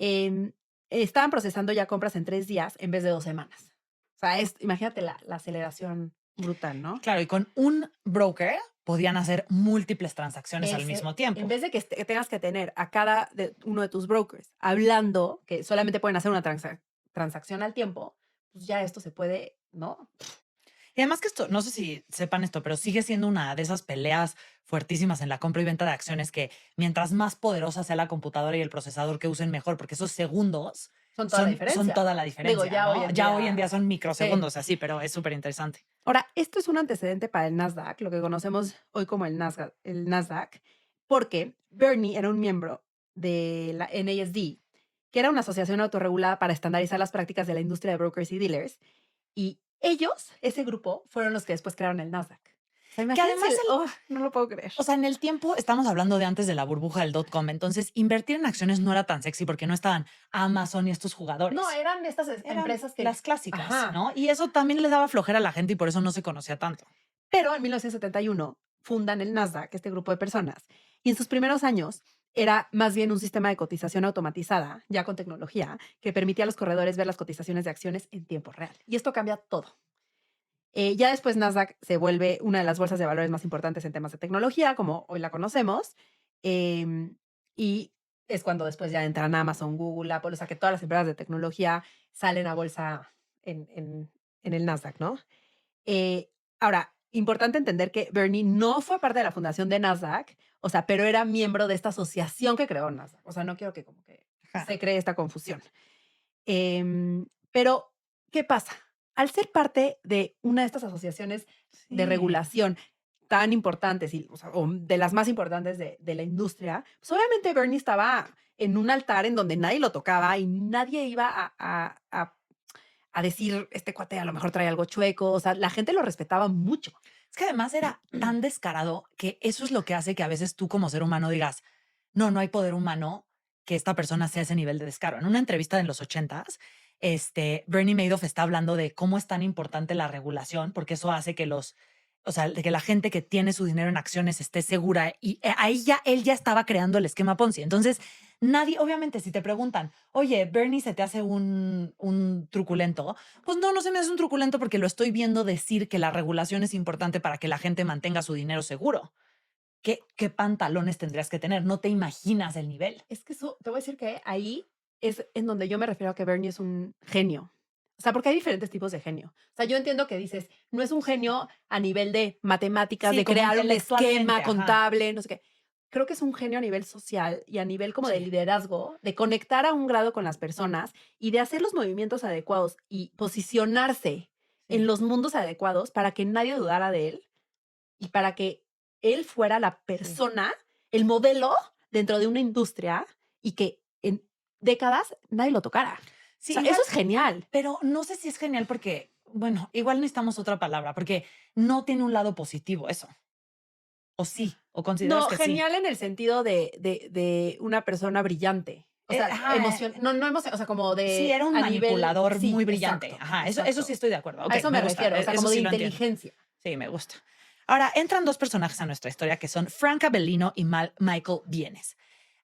S1: Em, Estaban procesando ya compras en 3 días en vez de 2 semanas. O sea, imagínate la aceleración brutal, ¿no?
S2: Claro, y con un broker podían hacer múltiples transacciones al mismo
S1: En
S2: tiempo.
S1: vez de que tengas que tener a cada uno de tus brokers hablando, que solamente pueden hacer una transacción al tiempo, pues ya esto se puede, ¿no?
S2: Y además que esto, no sé si sepan esto, pero sigue siendo una de esas peleas fuertísimas en la compra y venta de acciones que mientras más poderosa sea la computadora y el procesador que usen mejor, porque esos segundos
S1: Son toda la
S2: son
S1: diferencia.
S2: toda la
S1: Digo,
S2: diferencia,
S1: ya hoy
S2: ¿no?
S1: en
S2: Ya hoy en día
S1: día,
S2: son
S1: sí.
S2: microsegundos así, pero es súper interesante.
S1: Ahora, esto es un antecedente para el Nasdaq, lo que conocemos hoy como el Nasdaq, porque Bernie era un miembro de la NASD, que era una asociación autorregulada para estandarizar las prácticas de la industria de brokers y dealers. Y ellos, ese grupo, fueron los que después crearon el Nasdaq. O sea,
S2: Que
S1: imagínense,
S2: además
S1: no lo puedo creer.
S2: o sea, en el tiempo estamos hablando de antes de la burbuja del .com, entonces invertir en acciones no era tan sexy porque no estaban Amazon y estos
S1: No,
S2: jugadores.
S1: eran estas
S2: Eran
S1: empresas que,
S2: las clásicas,
S1: ajá.
S2: ¿no? Y eso también le daba flojera a la gente y por eso no se conocía tanto.
S1: Pero en 1971 fundan el Nasdaq, este grupo de personas, y en sus primeros años era más bien un sistema de cotización automatizada, ya con tecnología, que permitía a los corredores ver las cotizaciones de acciones en tiempo real. Y esto cambia todo. Ya después Nasdaq se vuelve una de las bolsas de valores más importantes en temas de tecnología, como hoy la conocemos, em, y es cuando después ya entran Amazon, Google, Apple, o sea que todas las empresas de tecnología salen a bolsa en el Nasdaq, ¿no? Ahora, importante entender que Bernie no fue parte de la fundación de Nasdaq, o sea, pero era miembro de esta asociación que creó Nasdaq. O sea, no quiero que como que
S2: Ajá.
S1: se cree esta confusión. Pero, ¿qué pasa? Al ser parte de una de estas asociaciones de
S2: Sí.
S1: regulación tan importantes, y, o sea, o de las más importantes de la industria, pues obviamente Bernie estaba en un altar en donde nadie lo tocaba y nadie iba a decir, este cuate a lo mejor trae algo chueco. O sea, la gente lo respetaba mucho.
S2: Es que además era tan descarado que eso es lo que hace que a veces tú como ser humano digas, no, no hay poder humano que esta persona sea ese nivel de descaro. En una entrevista en los 80s, Bernie Madoff está hablando de cómo es tan importante la regulación, porque eso hace que o sea, de que la gente que tiene su dinero en acciones esté segura y ahí ya él ya estaba creando el esquema Ponzi. Entonces, nadie, obviamente, si te preguntan, oye, Bernie se te hace un truculento, pues no, no se me hace un truculento porque lo estoy viendo decir que la regulación es importante para que la gente mantenga su dinero seguro. ¿Qué pantalones tendrías que tener? No te imaginas el nivel.
S1: Es que eso, te voy a decir que ahí es en donde yo me refiero a que Bernie es un genio. O sea, porque hay diferentes tipos de genio. O sea, yo entiendo que dices, no es un genio a nivel de matemáticas,
S2: Sí,
S1: de
S2: como
S1: crear un
S2: intelectualmente,
S1: esquema
S2: ajá.
S1: contable, no sé qué. Creo que es un genio a nivel social y a nivel como de
S2: Sí,
S1: liderazgo, de conectar a un grado con las personas y de hacer los movimientos adecuados y posicionarse en
S2: sí,
S1: los mundos adecuados para que nadie dudara de él y para que él fuera la
S2: sí.
S1: persona, el modelo dentro de una industria, y que en décadas nadie lo tocara. O
S2: Sí,
S1: sea,
S2: igual,
S1: eso es genial.
S2: pero no sé si es genial porque, bueno, igual necesitamos otra palabra, porque no tiene un lado positivo eso. O sí, o consideras
S1: No,
S2: que sí.
S1: genial en el sentido de una persona brillante. O sea,
S2: Ajá,
S1: no emoción, o sea, como
S2: sí,
S1: de
S2: era un
S1: a nivel,
S2: manipulador
S1: sí,
S2: muy brillante.
S1: exacto,
S2: Ajá, eso sí
S1: exacto.
S2: estoy de acuerdo.
S1: A
S2: Ok,
S1: eso
S2: me
S1: me
S2: gusta.
S1: refiero, o sea,
S2: Eso
S1: como de
S2: sí lo entiendo.
S1: inteligencia.
S2: Sí, me gusta. Ahora, entran dos personajes a nuestra historia que son Frank Avellino y Michael Bienes.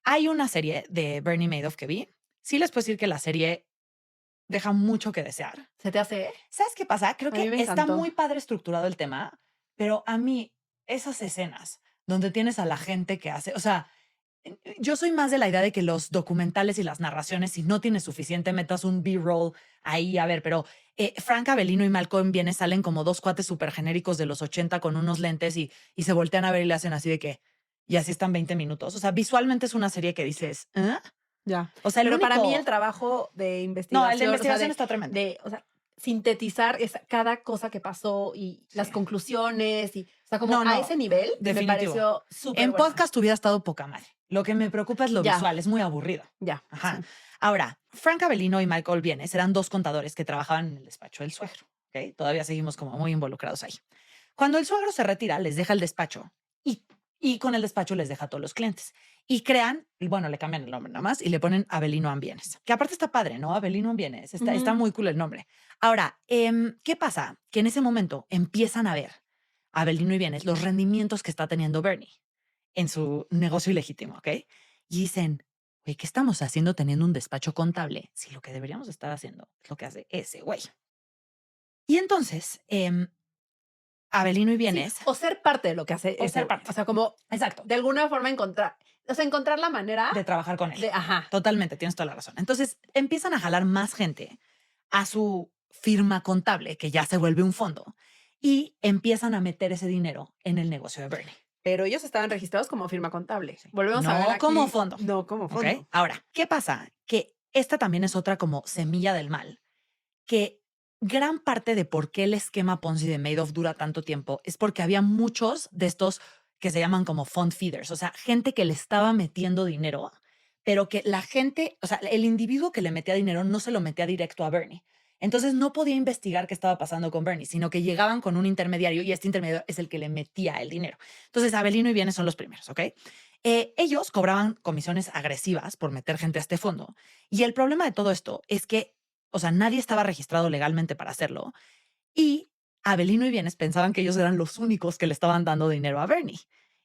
S2: Hay una serie de Bernie Madoff que vi. Sí les puedo decir que la serie deja mucho que desear.
S1: ¿Se te hace?
S2: ¿Sabes qué pasa? Creo
S1: A mí
S2: que
S1: me
S2: está
S1: encantó.
S2: muy padre estructurado el tema, pero a mí esas escenas donde tienes a la gente que hace, o sea, yo soy más de la idea de que los documentales y las narraciones, si no tienes suficiente, metas un B-roll ahí, a ver, pero Frank Avellino y Malcolm Bienes salen como dos cuates súper genéricos de los 80 con unos lentes y se voltean a ver y le hacen así de que, y así están 20 minutos. O sea, visualmente es una serie que dices, ¿eh?
S1: Ya.
S2: O sea, el
S1: Pero para mí el
S2: único,
S1: trabajo de
S2: no, el de
S1: investigación, o sea,
S2: investigación está tremendo.
S1: o sea, sintetizar cada cosa que pasó y las
S2: Sí.
S1: conclusiones y, o sea, como
S2: No,
S1: a
S2: no,
S1: ese nivel me
S2: definitivo.
S1: pareció súper
S2: En
S1: buena.
S2: podcast hubiera estado poca madre. Lo que me preocupa es lo
S1: Ya,
S2: visual, es muy aburrido.
S1: ya,
S2: Ajá.
S1: sí.
S2: Ahora, Frank Avellino y Michael Bienes eran dos contadores que trabajaban en el despacho del suegro. ¿Ok? Todavía seguimos como muy involucrados ahí. Cuando el suegro se retira, les deja el despacho y, y con el despacho les deja a todos los clientes. Y crean, bueno, le cambian el nombre nada más y le ponen Avellino and Bienes. Que aparte está padre, ¿no? Avellino and Bienes. Está
S1: Ujú.
S2: muy cool el nombre. Ahora, ¿qué pasa? Que en ese momento empiezan a ver Avellino y Bienes los rendimientos que está teniendo Bernie en su negocio ilegítimo, ¿ok? Y dicen, güey, ¿qué estamos haciendo teniendo un despacho contable si lo que deberíamos estar haciendo es lo que hace ese güey? Y entonces, Avellino y
S1: Sí,
S2: Bienes,
S1: o ser parte de lo que hace
S2: o
S1: ese
S2: ser
S1: güey.
S2: parte,
S1: O sea, como
S2: exacto,
S1: de alguna forma encontrar, o sea, encontrar la manera
S2: de trabajar con él.
S1: de, ajá,
S2: Totalmente, tienes toda la razón. Entonces, empiezan a jalar más gente a su firma contable, que ya se vuelve un fondo, y empiezan a meter ese dinero en el negocio de Bernie.
S1: pero ellos estaban registrados como firma contable.
S2: Sí.
S1: Volvemos a ver
S2: No como
S1: aquí,
S2: fondo.
S1: no como
S2: ¿Ok?
S1: fondo.
S2: Ahora, ¿qué pasa? Que esta también es otra como semilla del mal, que gran parte de por qué el esquema Ponzi de Madoff dura tanto tiempo es porque había muchos de estos que se llaman como fund feeders, o sea, gente que le estaba metiendo dinero, pero que la gente, o sea, el individuo que le metía dinero no se lo metía directo a Bernie. Entonces no podía investigar qué estaba pasando con Bernie, sino que llegaban con un intermediario y este intermediario es el que le metía el dinero. Entonces, Avelino y Bienes son los primeros, ¿ok? Ellos cobraban comisiones agresivas por meter gente a este fondo. Y el problema de todo esto es que, o sea, nadie estaba registrado legalmente para hacerlo. Y Avelino y Bienes pensaban que ellos eran los únicos que le estaban dando dinero a Bernie.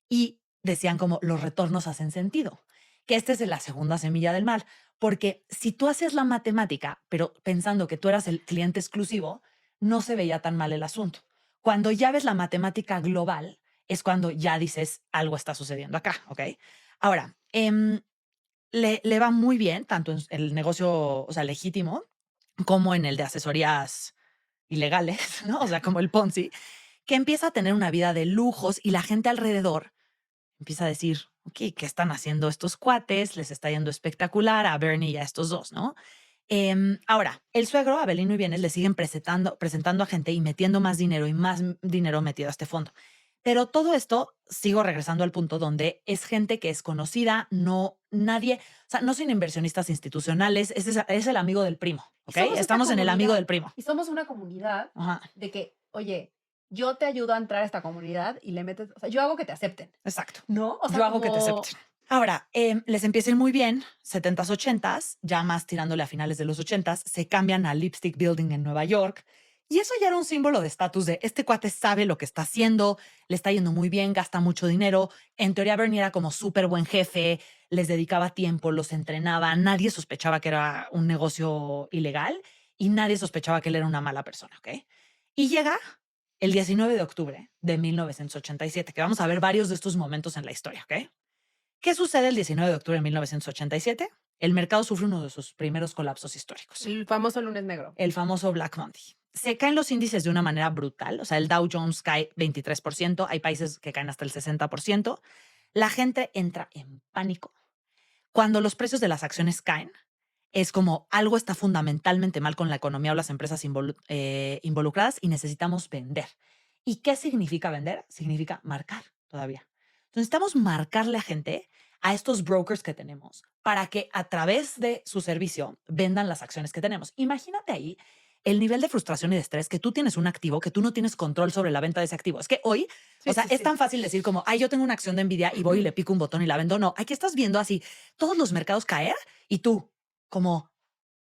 S2: Y decían como los retornos hacen sentido, que esta es la segunda semilla del mal. Porque si tú hacías la matemática, pero pensando que tú eras el cliente exclusivo, no se veía tan mal el asunto. Cuando ya ves la matemática global, es cuando ya dices algo está sucediendo acá, ¿ok? Ahora, le va muy bien, tanto en el negocio, o sea, legítimo, como en el de asesorías ilegales, ¿no? O sea, como el Ponzi, que empieza a tener una vida de lujos y la gente alrededor empieza a decir, ok, ¿qué están haciendo estos cuates? Les está yendo espectacular a Bernie y a estos dos, ¿no? Ahora, el suegro, Avelino y Bienes, le siguen presentando a gente y metiendo más dinero y más dinero metido a este fondo. Pero todo esto, sigo regresando al punto donde es gente que es conocida, no nadie, o sea, no son inversionistas institucionales, es el amigo del primo,
S1: Y
S2: ¿ok?
S1: somos esta
S2: Estamos en el amigo
S1: comunidad.
S2: del primo.
S1: Y somos una comunidad
S2: Ajá,
S1: de que, oye, yo te ayudo a entrar a esta comunidad y le metes, o sea, yo hago que te acepten,
S2: exacto.
S1: ¿no? O sea,
S2: Yo hago que te
S1: como,
S2: acepten. Ahora, les empieza a ir muy bien, 70s, 80s, ya más tirándole a finales de los 80s, se cambian a Lipstick Building en Nueva York. Y eso ya era un símbolo de estatus de este cuate sabe lo que está haciendo, le está yendo muy bien, gasta mucho dinero. En teoría, Bernie era como súper buen jefe, les dedicaba tiempo, los entrenaba, nadie sospechaba que era un negocio ilegal y nadie sospechaba que él era una mala persona, ¿ok? Y llega el 19 de octubre de 1987, que vamos a ver varios de estos momentos en la historia, ¿ok? ¿Qué sucede el 19 de octubre de 1987? El mercado sufre uno de sus primeros colapsos históricos,
S1: el famoso lunes negro.
S2: el famoso Black Monday. Se caen los índices de una manera brutal, o sea, el Dow Jones cae 23%, hay países que caen hasta el 60%. La gente entra en pánico. Cuando los precios de las acciones caen, es como algo está fundamentalmente mal con la economía o las empresas involucradas y necesitamos vender. ¿Y qué significa vender? Significa marcar todavía. Entonces necesitamos marcarle a gente, a estos brokers que tenemos, para que a través de su servicio vendan las acciones que tenemos. Imagínate ahí el nivel de frustración y de estrés que tú tienes un activo, que tú no tienes control sobre la venta de ese activo. Es que hoy, o
S1: Sí,
S2: sea,
S1: sí,
S2: es
S1: sí.
S2: tan fácil decir como, ay, yo tengo una acción de Nvidia y voy y le pico un botón y la vendo. No, aquí estás viendo así todos los mercados caer y tú, como,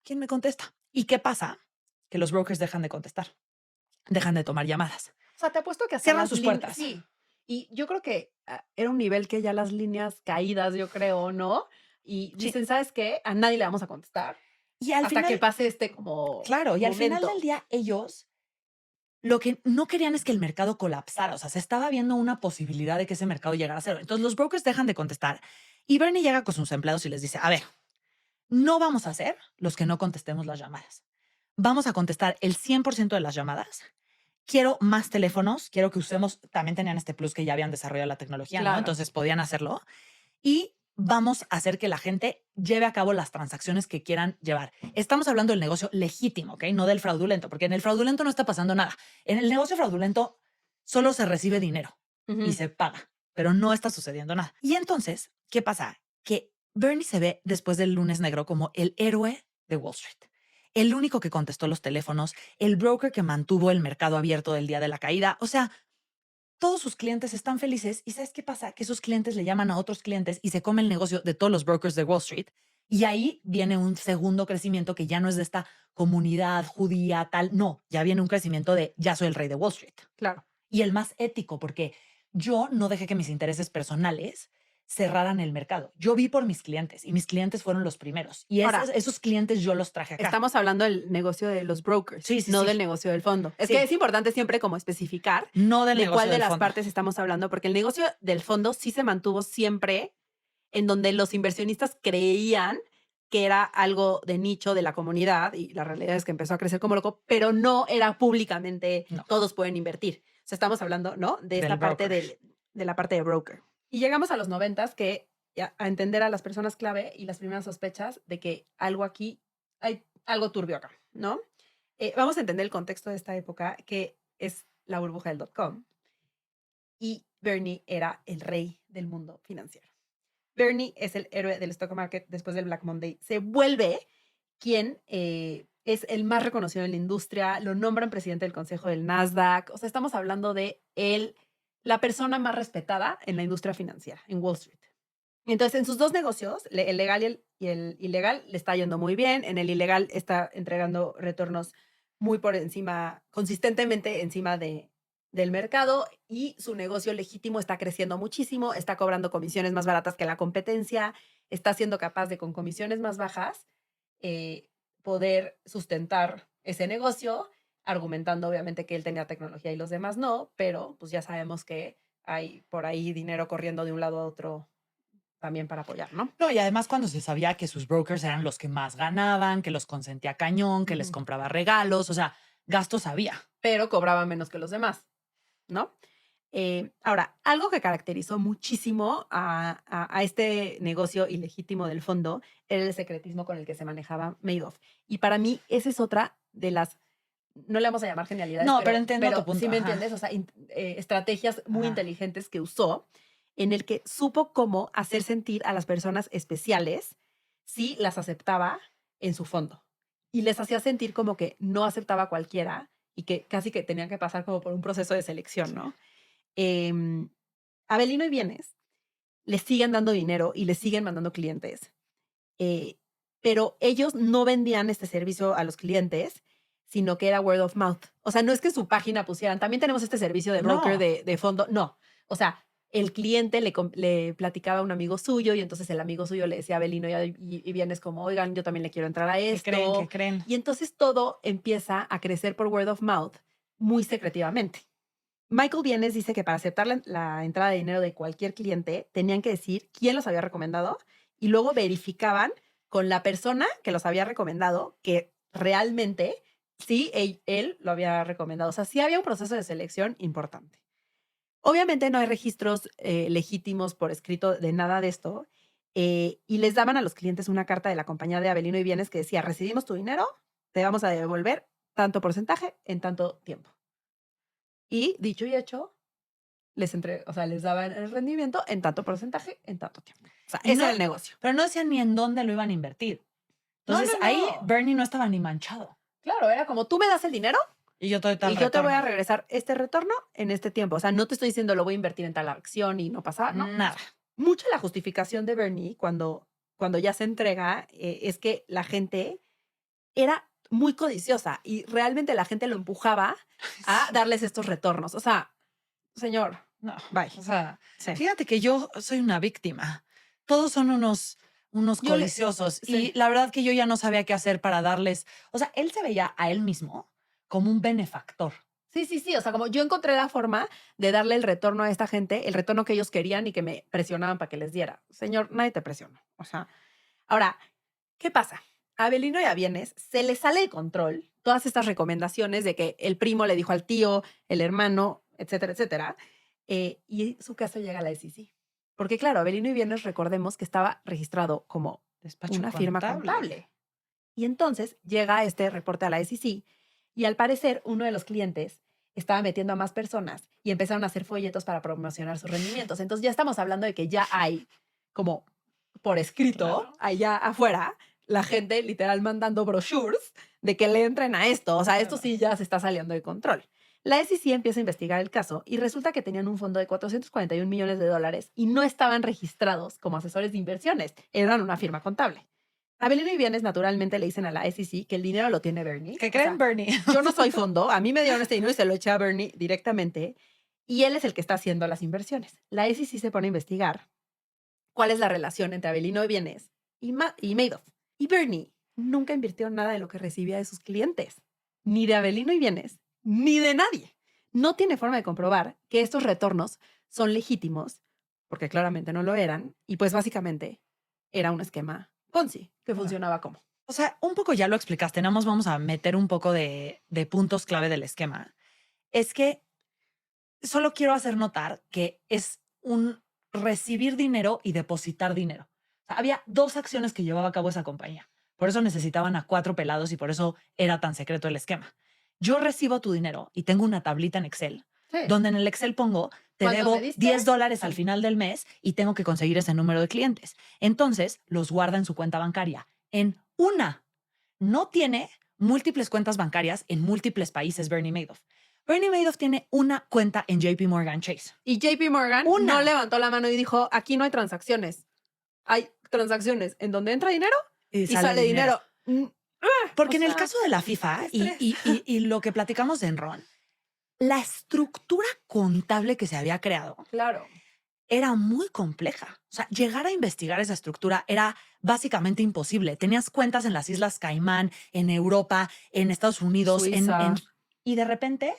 S2: ¿quién me contesta? ¿Y qué pasa? Que los brokers dejan de contestar, dejan de tomar llamadas,
S1: O sea, te apuesto que hasta
S2: cierran
S1: las
S2: sus
S1: líneas,
S2: puertas.
S1: sí. Y yo creo que era un nivel que ya las líneas caídas, yo creo, ¿no? Y
S2: Sí.
S1: dicen, ¿sabes qué? A nadie le vamos a contestar
S2: Y al
S1: hasta que
S2: final,
S1: pase este como
S2: claro, y al final del
S1: momento.
S2: día ellos lo que no querían es que el mercado colapsara, o sea, se estaba viendo una posibilidad de que ese mercado llegara a cero. Entonces los brokers dejan de contestar y Bernie llega con sus empleados y les dice, a ver, no vamos a ser los que no contestemos las llamadas. Vamos a contestar el 100% de las llamadas. Quiero más teléfonos, quiero que usemos, también tenían este plus que ya habían desarrollado la tecnología, ¿no?
S1: Claro.
S2: Entonces podían hacerlo. Y vamos a hacer que la gente lleve a cabo las transacciones que quieran llevar. Estamos hablando del negocio legítimo, ¿ok? No del fraudulento, porque en el fraudulento no está pasando nada. En el negocio fraudulento solo se recibe dinero y se paga, pero no está sucediendo nada. Y entonces, ¿qué pasa? Que Bernie se ve después del lunes negro como el héroe de Wall Street. El único que contestó los teléfonos, el broker que mantuvo el mercado abierto del día de la caída. O sea, todos sus clientes están felices y ¿sabes qué pasa? Que esos clientes le llaman a otros clientes y se come el negocio de todos los brokers de Wall Street. Y ahí viene un segundo crecimiento que ya no es de esta comunidad judía, tal. No, ya viene un crecimiento de ya soy el rey de Wall Street.
S1: Claro.
S2: Y el más ético, porque yo no dejé que mis intereses personales cerraran el mercado. Yo vi por mis clientes y mis clientes fueron los primeros. Y
S1: Ahora,
S2: esos clientes yo los traje acá.
S1: Estamos hablando del negocio de los brokers,
S2: Sí, sí,
S1: no
S2: sí.
S1: del negocio del fondo. Es
S2: Sí.
S1: que es importante siempre como especificar
S2: No del
S1: de
S2: negocio
S1: cuál de
S2: del
S1: las
S2: fondo.
S1: partes estamos hablando, porque el negocio del fondo sí se mantuvo siempre en donde los inversionistas creían que era algo de nicho de la comunidad y la realidad es que empezó a crecer como loco, pero no era públicamente
S2: No.
S1: todos pueden invertir. O sea, estamos hablando, ¿no? De esta
S2: Del
S1: parte
S2: broker.
S1: de la parte de broker. Y llegamos a los 90s que a entender a las personas clave y las primeras sospechas de que algo aquí, hay algo turbio acá, ¿no? Vamos a entender el contexto de esta época, que es la burbuja del .com. Y Bernie era el rey del mundo financiero. Bernie es el héroe del stock market después del Black Monday. Se vuelve quien es el más reconocido en la industria. Lo nombran presidente del consejo del Nasdaq. O sea, estamos hablando de él, la persona más respetada en la industria financiera, en Wall Street. Entonces, en sus dos negocios, el legal y el ilegal, le está yendo muy bien. En el ilegal está entregando retornos muy por encima, consistentemente encima del mercado, y su negocio legítimo está creciendo muchísimo, está cobrando comisiones más baratas que la competencia, está siendo capaz de, con comisiones más bajas, eh, poder sustentar ese negocio, argumentando obviamente que él tenía tecnología y los demás no, pero pues ya sabemos que hay por ahí dinero corriendo de un lado a otro también para apoyar, ¿no?
S2: No, y además cuando se sabía que sus brokers eran los que más ganaban, que los consentía cañón, que les compraba regalos, o sea, gastos había.
S1: Pero cobraba menos que los demás, ¿no? Ahora, algo que caracterizó muchísimo a este negocio ilegítimo del fondo era el secretismo con el que se manejaba Madoff. Y para mí, esa es otra de las, no le vamos a llamar genialidades,
S2: No, pero entiendo tu punto.
S1: sí me
S2: Ajá.
S1: entiendes, o sea, estrategias muy
S2: Ajá.
S1: inteligentes que usó, en el que supo cómo hacer sentir a las personas especiales si las aceptaba en su fondo. Y les hacía sentir como que no aceptaba a cualquiera y que casi que tenían que pasar como por un proceso de selección, ¿no? Avelino y Bienes les siguen dando dinero y les siguen mandando clientes, pero ellos no vendían este servicio a los clientes, sino que era word of mouth. O sea, no es que en su página pusieran, también tenemos este servicio de broker
S2: No.
S1: de fondo, no. O sea, el cliente le platicaba a un amigo suyo y entonces el amigo suyo le decía a Avelino y Bienes como, oigan, yo también le quiero entrar a
S2: ¿Qué
S1: esto.
S2: creen? ¿Qué creen?
S1: Y entonces todo empieza a crecer por word of mouth muy secretivamente. Michael Bienes dice que para aceptar la entrada de dinero de cualquier cliente tenían que decir quién los había recomendado y luego verificaban con la persona que los había recomendado que realmente sí él lo había recomendado. O sea, sí había un proceso de selección importante. Obviamente no hay registros legítimos por escrito de nada de esto, y les daban a los clientes una carta de la compañía de Avelino y Bienes que decía, recibimos tu dinero, te vamos a devolver tanto porcentaje en tanto tiempo. Y dicho y hecho, o sea, les daban el rendimiento en tanto porcentaje, en tanto tiempo. O sea,
S2: Y
S1: ese
S2: no-
S1: era el negocio.
S2: Pero no decían ni en dónde lo iban a invertir. Entonces,
S1: no.
S2: ahí Bernie no estaba ni manchado.
S1: Claro, era como tú me das el dinero
S2: Y yo te doy tal
S1: y yo te voy a
S2: retorno.
S1: regresar este retorno en este tiempo. O sea, no te estoy diciendo lo voy a invertir en tal acción y no pasa, ¿no?
S2: Nada.
S1: Mucha la justificación de Bernie cuando ya se entrega es que la gente era muy codiciosa y realmente la gente lo empujaba a darles estos retornos. O sea, señor,
S2: No.
S1: bye.
S2: O sea,
S1: Sí.
S2: fíjate que yo soy una víctima. Todos son unos
S1: Yo le-
S2: codiciosos.
S1: sí.
S2: Y la verdad que yo ya no sabía qué hacer para darles. O sea, él se veía a él mismo como un benefactor.
S1: Sí. O sea, como yo encontré la forma de darle el retorno a esta gente, el retorno que ellos querían y que me presionaban para que les diera. Señor, nadie te presiona. O sea, ahora, ¿qué pasa? A Avelino y a Bienes se les sale de control todas estas recomendaciones de que el primo le dijo al tío, el hermano, etcétera, etcétera. Y su caso llega a la SEC. Porque claro, Avelino y Bienes, recordemos que estaba registrado como
S2: Despacho
S1: una firma
S2: contable.
S1: contable. Y entonces llega este reporte a la SEC y al parecer uno de los clientes estaba metiendo a más personas y empezaron a hacer folletos para promocionar sus rendimientos. Entonces ya estamos hablando de que ya hay como por escrito,
S2: Claro.
S1: allá afuera, la gente literal mandando brochures de que le entren a esto. O sea, esto sí ya se está saliendo de control. La SEC empieza a investigar el caso y resulta que tenían un fondo de 441 millones de dólares y no estaban registrados como asesores de inversiones. Eran una firma contable. Avelino y Bienes naturalmente le dicen a la SEC que el dinero lo tiene Bernie.
S2: ¿Qué
S1: O
S2: creen,
S1: sea,
S2: Bernie?
S1: yo no soy fondo, a mí me dieron este dinero y se lo eché a Bernie directamente y él es el que está haciendo las inversiones. La SEC se pone a investigar cuál es la relación entre Avelino y Bienes y Madoff. Y Bernie nunca invirtió nada de lo que recibía de sus clientes, ni de Avelino y Bienes, ni de nadie. No tiene forma de comprobar que estos retornos son legítimos, porque claramente no lo eran, y pues básicamente era un esquema Ponzi que funcionaba como.
S2: O sea, un poco ya lo explicaste, nada más vamos a meter un poco de puntos clave del esquema. Es que solo quiero hacer notar que es un recibir dinero y depositar dinero. O sea, había dos acciones que llevaba a cabo esa compañía. Por eso necesitaban a 4 pelados y por eso era tan secreto el esquema. Yo recibo tu dinero y tengo una tablita en Excel,
S1: Sí.
S2: donde en el Excel pongo, te
S1: ¿Cuánto
S2: debo
S1: me diste?
S2: $10 al final del mes y tengo que conseguir ese número de clientes. Entonces, los guarda en su cuenta bancaria. En una. No tiene múltiples cuentas bancarias en múltiples países, Bernie Madoff. Bernie Madoff tiene una cuenta en JP Morgan Chase.
S1: Y JP Morgan
S2: Una.
S1: no levantó la mano y dijo, aquí no hay transacciones. Hay transacciones en donde entra dinero y sale dinero.
S2: Porque
S1: O
S2: en el
S1: sea,
S2: caso de la FIFA
S1: qué estrés.
S2: y lo que platicamos en Ron, la estructura contable que se había creado
S1: Claro.
S2: era muy compleja. O sea, llegar a investigar esa estructura era básicamente imposible. Tenías cuentas en las Islas Caimán, en Europa, en Estados Unidos,
S1: Suiza.
S2: y de repente,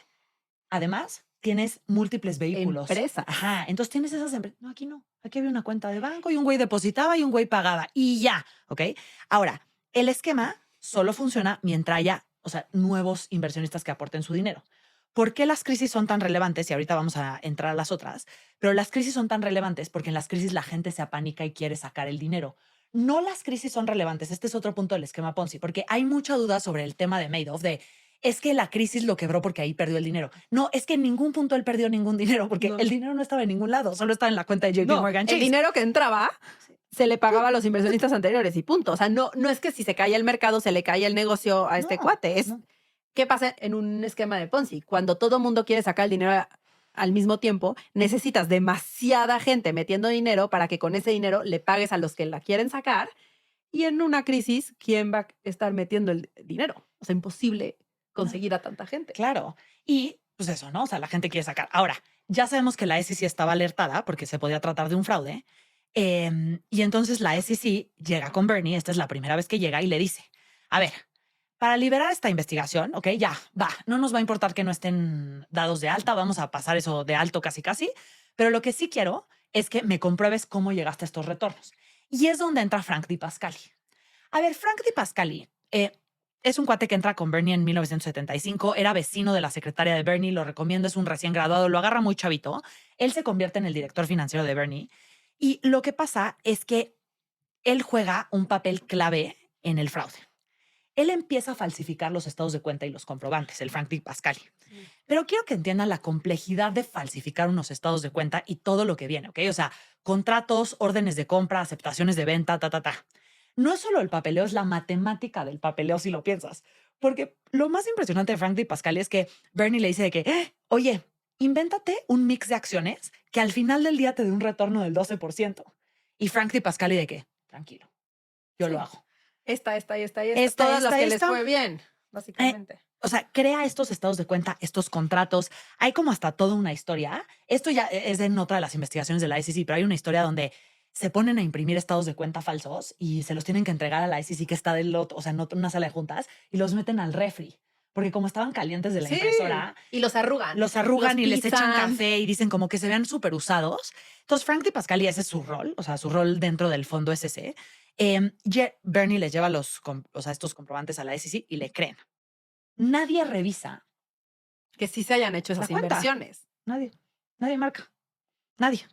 S2: además, tienes múltiples vehículos.
S1: Empresas.
S2: Ajá, entonces tienes esas empresas. No, aquí no. Aquí había una cuenta de banco y un güey depositaba y un güey pagaba y ya, ¿ok? Ahora, el esquema solo funciona mientras haya, o sea, nuevos inversionistas que aporten su dinero. ¿Por qué las crisis son tan relevantes? Y ahorita vamos a entrar a las otras, pero las crisis son tan relevantes porque en las crisis la gente se apanica y quiere sacar el dinero. No las crisis son relevantes. Este es otro punto del esquema Ponzi, porque hay mucha duda sobre el tema de Madoff, de es que la crisis lo quebró porque ahí perdió el dinero. No, es que en ningún punto él perdió ningún dinero porque
S1: No.
S2: el dinero no estaba en ningún lado, solo estaba en la cuenta de JP
S1: No,
S2: Morgan
S1: el
S2: Chase.
S1: dinero que entraba se le pagaba a los inversionistas anteriores y punto. O sea, no es que si se caía el mercado se le caía el negocio a este
S2: No,
S1: cuate. Es
S2: no.
S1: ¿qué pasa en un esquema de Ponzi? Cuando todo mundo quiere sacar el dinero al mismo tiempo, necesitas demasiada gente metiendo dinero para que con ese dinero le pagues a los que la quieren sacar. Y en una crisis, ¿quién va a estar metiendo el dinero? O sea, imposible conseguir a tanta gente.
S2: Claro. Y pues eso, ¿no? O sea, la gente quiere sacar. Ahora, ya sabemos que la SEC estaba alertada porque se podía tratar de un fraude. Y entonces la SEC llega con Bernie, esta es la primera vez que llega y le dice, a ver, para liberar esta investigación, ok, ya, va, no nos va a importar que no estén dados de alta, vamos a pasar eso de alto casi casi, pero lo que sí quiero es que me compruebes cómo llegaste a estos retornos. Y es donde entra Frank Di Pascali. A ver, Frank Di Pascali es un cuate que entra con Bernie en 1975, era vecino de la secretaria de Bernie, lo recomiendo, es un recién graduado, lo agarra muy chavito, él se convierte en el director financiero de Bernie y lo que pasa es que él juega un papel clave en el fraude. Él empieza a falsificar los estados de cuenta y los comprobantes, el Frank Di Pascali. Pero quiero que entiendan la complejidad de falsificar unos estados de cuenta y todo lo que viene, ¿ok? O sea, contratos, órdenes de compra, aceptaciones de venta, No es solo el papeleo, es la matemática del papeleo si lo piensas. Porque lo más impresionante de Frank Di Pascali es que Bernie le dice de que, oye, invéntate un mix de acciones que al final del día te dé un retorno del 12%. Y Frank Di Pascali de que, tranquilo, yo lo hago.
S1: Esta.
S2: Esta,
S1: Todas las que les
S2: esta.
S1: fue bien, básicamente.
S2: O sea, crea estos estados de cuenta, estos contratos. Hay como hasta toda una historia. Esto ya es en otra de las investigaciones de la SEC, pero hay una historia donde se ponen a imprimir estados de cuenta falsos y se los tienen que entregar a la SEC que está del otro, o sea, en una sala de juntas, y los meten al refri. Porque como estaban calientes de la impresora,
S1: Y los arrugan.
S2: los arrugan y les echan
S1: pisan.
S2: café y dicen como que se vean súper usados. Entonces, Frank Di Pascali, ese es su rol, o sea, su rol dentro del fondo SC. Bernie les lleva estos comprobantes a la SEC y le creen. Nadie revisa
S1: Que sí se hayan hecho esas
S2: la cuenta.
S1: inversiones.
S2: Nadie marca. Nadie.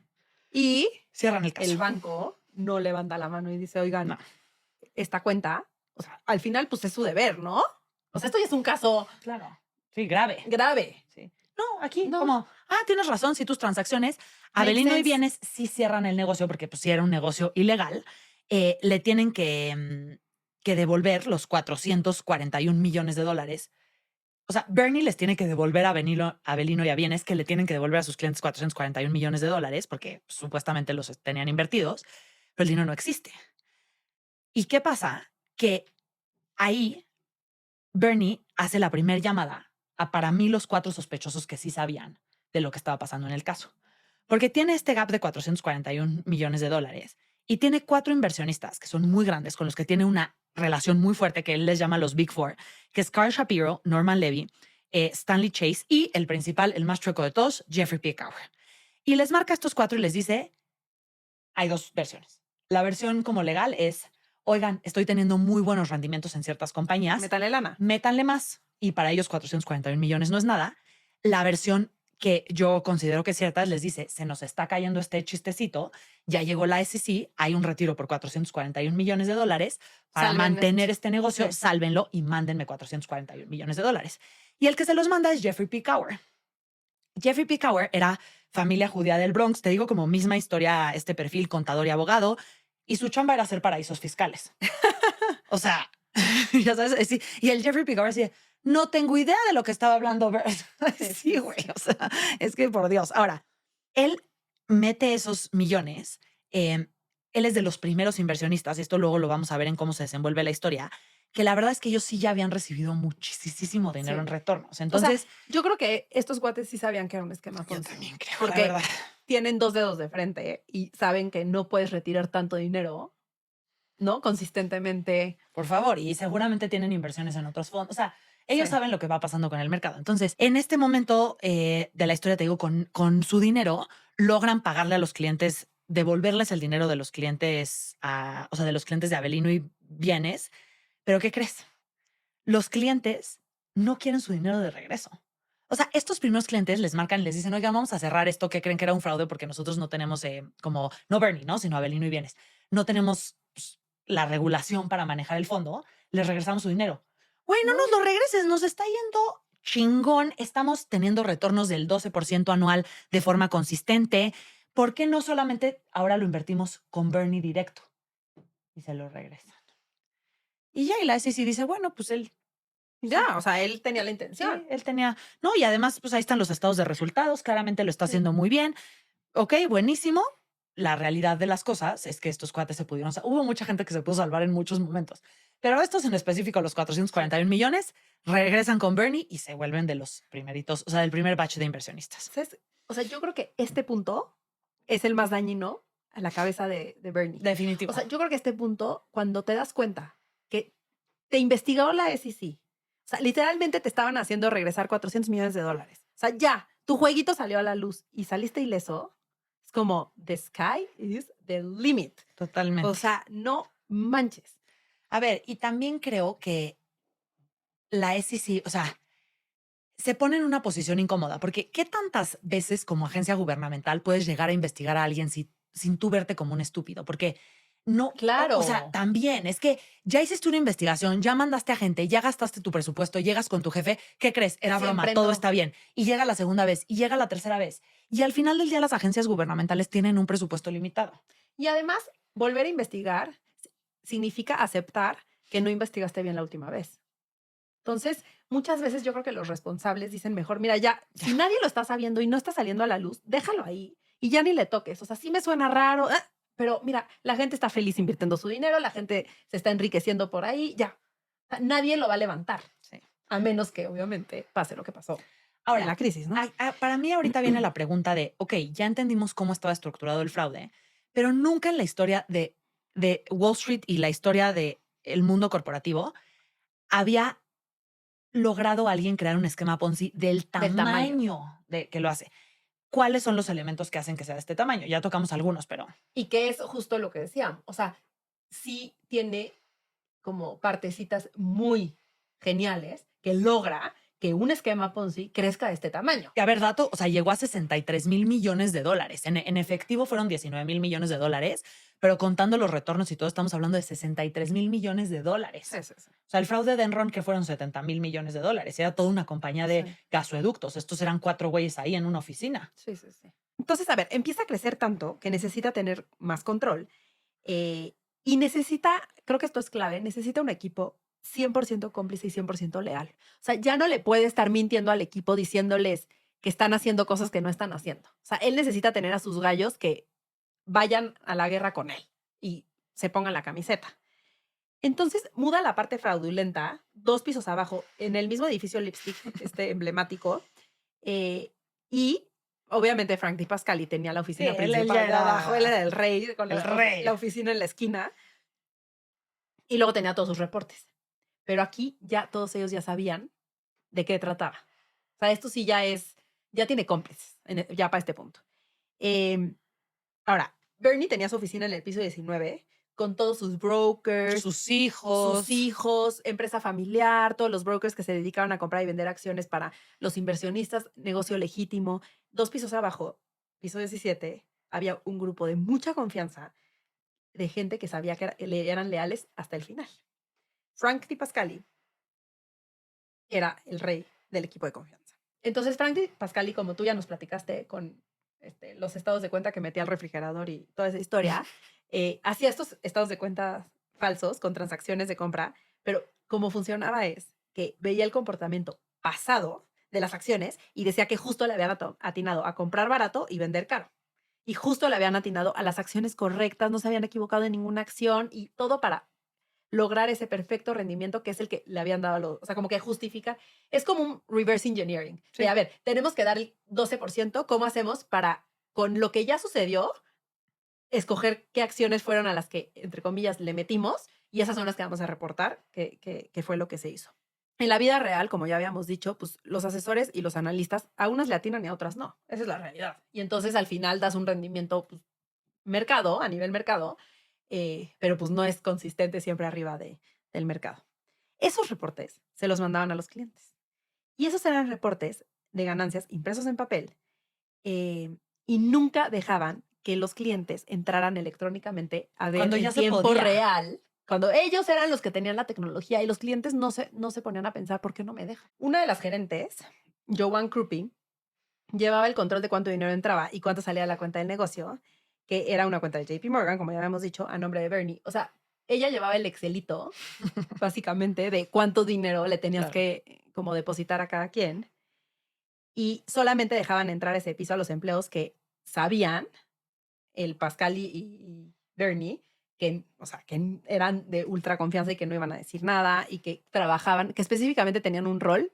S1: Y
S2: Cierran el caso.
S1: el banco no levanta la mano y dice, oigan,
S2: No.
S1: esta cuenta, o sea, al final, pues es su deber, ¿no? O sea, esto ya es un caso
S2: Claro. Sí, grave.
S1: grave.
S2: Sí. No, aquí
S1: No.
S2: como, tienes razón, si tus transacciones,
S1: Makes
S2: Avelino y
S1: sense.
S2: Bienes sí cierran el negocio porque pues sí era un negocio ilegal, le tienen que devolver los 441 millones de dólares. O sea, Bernie les tiene que devolver a Avelino y a Bienes, que le tienen que devolver a sus clientes 441 millones de dólares porque pues, supuestamente los tenían invertidos, pero el dinero no existe. ¿Y qué pasa? Que ahí Bernie hace la primera llamada a, para mí, los 4 sospechosos que sí sabían de lo que estaba pasando en el caso. Porque tiene este gap de 441 millones de dólares y tiene 4 inversionistas que son muy grandes, con los que tiene una relación muy fuerte que él les llama los Big Four, que es Carl Shapiro, Norman Levy, Stanley Chase y el principal, el más chueco de todos, Jeffrey Pickauer. Y les marca a estos 4 y les dice, hay 2 versiones. La versión como legal es, oigan, estoy teniendo muy buenos rendimientos en ciertas compañías.
S1: Métale lana.
S2: Métanle más. Y para ellos 441 millones no es nada. La versión que yo considero que es cierta les dice, se nos está cayendo este chistecito, ya llegó la SEC, hay un retiro por 441 millones de dólares para
S1: Salven
S2: mantener
S1: esto.
S2: este negocio,
S1: Sí.
S2: sálvenlo y mándenme 441 millones de dólares. Y el que se los manda es Jeffrey Pickauer. Jeffrey Pickauer era familia judía del Bronx, te digo como misma historia, este perfil, contador y abogado, y su chamba era hacer paraísos fiscales. O sea, ya sabes, sí. Y el Jeffrey Pickauer decía, no tengo idea de lo que estaba hablando. Sí, güey, o sea, es que por Dios. Ahora, él mete esos millones, él es de los primeros inversionistas, y esto luego lo vamos a ver en cómo se desenvuelve la historia, que la verdad es que ellos sí ya habían recibido muchísimo dinero
S1: Sí.
S2: en retornos.
S1: O sea,
S2: Entonces,
S1: yo creo que estos guates sí sabían que era un esquema
S2: yo
S1: Ponzi.
S2: también creo,
S1: Porque
S2: la verdad.
S1: tienen 2 dedos de frente y saben que no puedes retirar tanto dinero, ¿no? Consistentemente.
S2: Por favor, y seguramente tienen inversiones en otros fondos. O sea, ellos
S1: Sí.
S2: saben lo que va pasando con el mercado. Entonces, en este momento de la historia, te digo, con su dinero, logran pagarle a los clientes, devolverles el dinero de los clientes, o sea, de los clientes de Avelino y Bienes. Pero ¿qué crees? Los clientes no quieren su dinero de regreso. O sea, estos primeros clientes les marcan y les dicen, oigan, vamos a cerrar esto que creen que era un fraude porque nosotros no tenemos como, no Bernie, ¿no? Sino Avelino y Bienes. No tenemos pues, la regulación para manejar el fondo. Les regresamos su dinero. Güey, no nos lo regreses, nos está yendo chingón. Estamos teniendo retornos del 12% anual de forma consistente. ¿Por qué no solamente ahora lo invertimos con Bernie directo? Y se lo regresan. Y ya, y la SEC dice, bueno, pues él
S1: Ya, o sea, él tenía la
S2: sí,
S1: intención.
S2: él tenía, no, y además, pues ahí están los estados de resultados, claramente lo está haciendo muy bien. Ok, buenísimo. La realidad de las cosas es que estos cuates se pudieron, hubo mucha gente que se pudo salvar en muchos momentos, pero estos en específico, los 441 millones, regresan con Bernie y se vuelven de los primeritos, o sea, del primer batch de inversionistas.
S1: ¿Sabes? O sea, yo creo que este punto es el más dañino a la cabeza de Bernie.
S2: Definitivo.
S1: O sea, yo creo que este punto, cuando te das cuenta que te investigó la SEC, o sea, literalmente te estaban haciendo regresar 400 millones de dólares. O sea, ya, tu jueguito salió a la luz y saliste ileso. Es como, the sky is the limit.
S2: Totalmente.
S1: O sea, no manches.
S2: A ver, y también creo que la SEC, o sea, se pone en una posición incómoda, porque ¿qué tantas veces como agencia gubernamental puedes llegar a investigar a alguien sin tú verte como un estúpido? Porque no,
S1: Claro.
S2: o sea, también es que ya hiciste una investigación, ya mandaste a gente, ya gastaste tu presupuesto, llegas con tu jefe, ¿qué crees? Era broma,
S1: Siempre
S2: todo
S1: no.
S2: está bien. Y llega la segunda vez, y llega la tercera vez. Y al final del día las agencias gubernamentales tienen un presupuesto limitado.
S1: Y además, volver a investigar significa aceptar que no investigaste bien la última vez. Entonces, muchas veces yo creo que los responsables dicen mejor, mira, ya, si nadie lo está sabiendo y no está saliendo a la luz, déjalo ahí y ya ni le toques. O sea, sí me suena raro, pero mira, la gente está feliz invirtiendo su dinero, la gente se está enriqueciendo por ahí, ya. O sea, nadie lo va a levantar,
S2: Sí.
S1: a menos que obviamente pase lo que pasó
S2: Ahora,
S1: en la crisis, ¿no?
S2: para mí ahorita viene la pregunta de, ok, ya entendimos cómo estaba estructurado el fraude, pero nunca en la historia de Wall Street y la historia del mundo corporativo había logrado alguien crear un esquema Ponzi del
S1: Del tamaño.
S2: tamaño de que lo hace. ¿Cuáles son los elementos que hacen que sea de este tamaño? Ya tocamos algunos, pero
S1: Y que es justo lo que decíamos. O sea, sí tiene como partecitas muy geniales que logra que un esquema Ponzi crezca de este tamaño.
S2: Que a ver, dato, o sea, llegó a 63,000 millones de dólares. En efectivo fueron 19,000 millones de dólares, pero contando los retornos y todo, estamos hablando de 63,000 millones de dólares.
S1: Sí, sí, sí.
S2: O sea, el fraude de Enron, que fueron 70,000 millones de dólares. Era toda una compañía de
S1: Sí.
S2: gasoductos. Estos eran 4 güeyes ahí en una oficina.
S1: Sí, sí, sí. Entonces, a ver, empieza a crecer tanto que necesita tener más control y necesita, creo que esto es clave, necesita un equipo 100% cómplice y 100% leal. O sea, ya no le puede estar mintiendo al equipo diciéndoles que están haciendo cosas que no están haciendo. O sea, él necesita tener a sus gallos que vayan a la guerra con él y se pongan la camiseta. Entonces muda a la parte fraudulenta, 2 pisos abajo, en el mismo edificio Lipstick, este emblemático, y obviamente Frank Di Pascali tenía la oficina
S2: Sí, él
S1: principal
S2: ya
S1: de
S2: era
S1: abajo, él era el rey, con
S2: el rey.
S1: la oficina en la esquina, y luego tenía todos sus reportes. Pero aquí ya todos ellos ya sabían de qué trataba. O sea, esto sí ya tiene cómplices, ya para este punto. Ahora, Bernie tenía su oficina en el piso 19 con todos sus brokers,
S2: Sus hijos.
S1: empresa familiar, todos los brokers que se dedicaban a comprar y vender acciones para los inversionistas, negocio legítimo. 2 pisos abajo, piso 17, había un grupo de mucha confianza de gente que sabía que le eran leales hasta el final. Frank Di Pascali era el rey del equipo de confianza. Entonces, Frank Di Pascali, como tú ya nos platicaste con los estados de cuenta que metía al refrigerador y toda esa historia, hacía estos estados de cuenta falsos con transacciones de compra, pero cómo funcionaba es que veía el comportamiento pasado de las acciones y decía que justo le habían atinado a comprar barato y vender caro. Y justo le habían atinado a las acciones correctas, no se habían equivocado en ninguna acción y todo para lograr ese perfecto rendimiento que es el que le habían dado a los, o sea, como que justifica, es como un reverse engineering.
S2: Sí.
S1: De, a ver, tenemos que dar el 12%, ¿cómo hacemos para, con lo que ya sucedió, escoger qué acciones fueron a las que, entre comillas, le metimos y esas son las que vamos a reportar, que fue lo que se hizo. En la vida real, como ya habíamos dicho, pues los asesores y los analistas a unas le atinan y a otras no. Esa es la realidad. Y entonces al final das un rendimiento pues, a nivel mercado, pero pues no es consistente siempre arriba del mercado. Esos reportes se los mandaban a los clientes. Y esos eran reportes de ganancias impresos en papel y nunca dejaban que los clientes entraran electrónicamente a ver
S2: Cuando
S1: en
S2: ya se
S1: tiempo
S2: podía.
S1: real. Cuando ellos eran los que tenían la tecnología y los clientes no se ponían a pensar, ¿por qué no me dejan? Una de las gerentes, Joanne Krupi, llevaba el control de cuánto dinero entraba y cuánto salía de la cuenta del negocio, que era una cuenta de JP Morgan, como ya habíamos dicho, a nombre de Bernie. O sea, ella llevaba el Excelito, básicamente, de cuánto dinero le tenías
S2: Claro.
S1: que como depositar a cada quien. Y solamente dejaban entrar a ese piso a los empleos que sabían, el Pascal y Bernie, que, o sea, que eran de ultra confianza y que no iban a decir nada y que trabajaban, que específicamente tenían un rol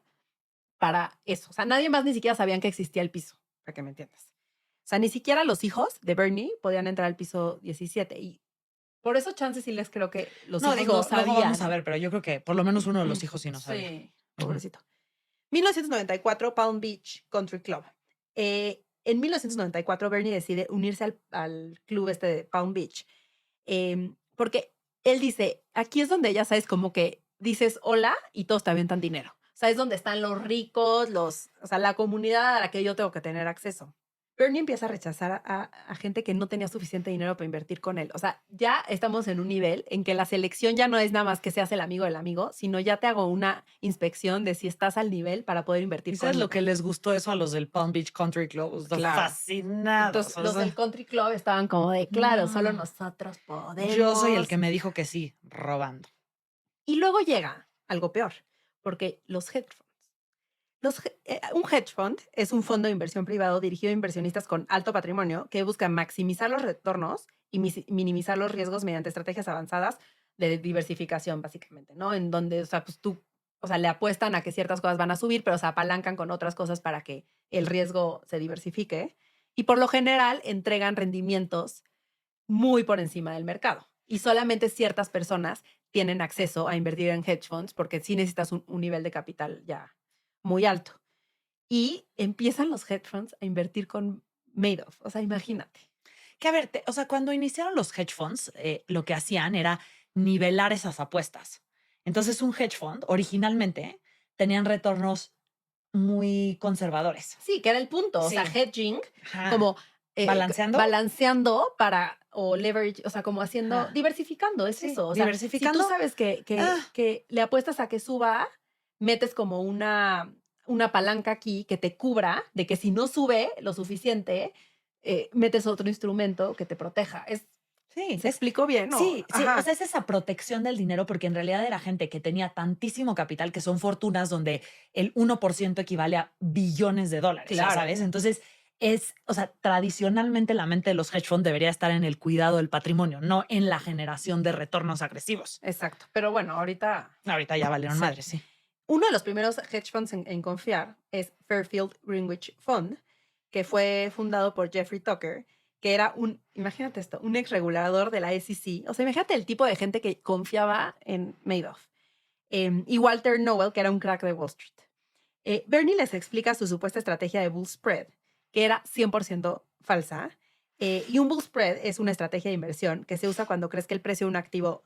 S1: para eso. O sea, nadie más ni siquiera sabían que existía el piso, para que me entiendas. O sea, ni siquiera los hijos de Bernie podían entrar al piso 17 y por eso chances sí les creo que los
S2: No,
S1: hijos
S2: digo,
S1: no
S2: luego
S1: sabían.
S2: vamos a ver, pero yo creo que por lo menos uno de los hijos sí no sabía.
S1: Sí, pobrecito. 1994, Palm Beach Country Club. En 1994, Bernie decide unirse al club este de Palm Beach. Porque él dice, aquí es donde ya sabes como que dices hola y todos te avientan dinero. O sea, es donde están los ricos, o sea, la comunidad a la que yo tengo que tener acceso. Bernie empieza a rechazar a gente que no tenía suficiente dinero para invertir con él. O sea, ya estamos en un nivel en que la selección ya no es nada más que seas el amigo del amigo, sino ya te hago una inspección de si estás al nivel para poder invertir
S2: ¿Y sabes
S1: conmigo.
S2: lo que les gustó eso a los del Palm Beach Country Club? Están
S1: Claro.
S2: fascinados.
S1: Entonces, los del country club estaban como de, claro, solo nosotros podemos.
S2: Yo soy el que me dijo que sí, robando.
S1: Y luego llega algo peor, porque los hedge funds. Un hedge fund es un fondo de inversión privado dirigido a inversionistas con alto patrimonio que busca maximizar los retornos y minimizar los riesgos mediante estrategias avanzadas de diversificación, básicamente, ¿no? En donde, o sea, pues o sea, le apuestan a que ciertas cosas van a subir, pero se apalancan con otras cosas para que el riesgo se diversifique. Y por lo general entregan rendimientos muy por encima del mercado. Y solamente ciertas personas tienen acceso a invertir en hedge funds porque sí necesitas un nivel de capital ya muy alto. Y empiezan los hedge funds a invertir con Madoff. O sea, imagínate.
S2: Que a ver, o sea, cuando iniciaron los hedge funds, lo que hacían era nivelar esas apuestas. Entonces, un hedge fund originalmente tenían retornos muy conservadores.
S1: Sí, que era el punto. O
S2: Sí.
S1: sea, hedging,
S2: Ajá.
S1: como
S2: ¿Balanceando?
S1: balanceando para, o leverage, o sea, como haciendo,
S2: Ajá.
S1: diversificando, es
S2: Sí,
S1: eso. O sea, si tú
S2: diversificando.
S1: sabes
S2: Ah,
S1: que le apuestas a que suba, metes como una palanca aquí que te cubra de que si no sube lo suficiente, metes otro instrumento que te proteja.
S2: sí,
S1: ¿Se explicó bien?
S2: sí, sí, o
S1: Ajá.
S2: sea, es esa protección del dinero, porque en realidad era gente que tenía tantísimo capital que son fortunas donde el 1% equivale a billones de dólares, ya
S1: Claro.
S2: sabes. Entonces, o sea, tradicionalmente la mente de los hedge funds debería estar en el cuidado del patrimonio, no en la generación de retornos agresivos.
S1: Exacto. Pero bueno, ahorita
S2: Ahorita ya valieron
S1: sí.
S2: madres, sí.
S1: Uno de los primeros hedge funds en confiar es Fairfield Greenwich Fund, que fue fundado por Jeffrey Tucker, que era imagínate esto, un ex regulador de la SEC. O sea, imagínate el tipo de gente que confiaba en Madoff. Y Walter Nowell, que era un crack de Wall Street. Bernie les explica su supuesta estrategia de bull spread, que era 100% falsa. Y un bull spread es una estrategia de inversión que se usa cuando crees que el precio de un activo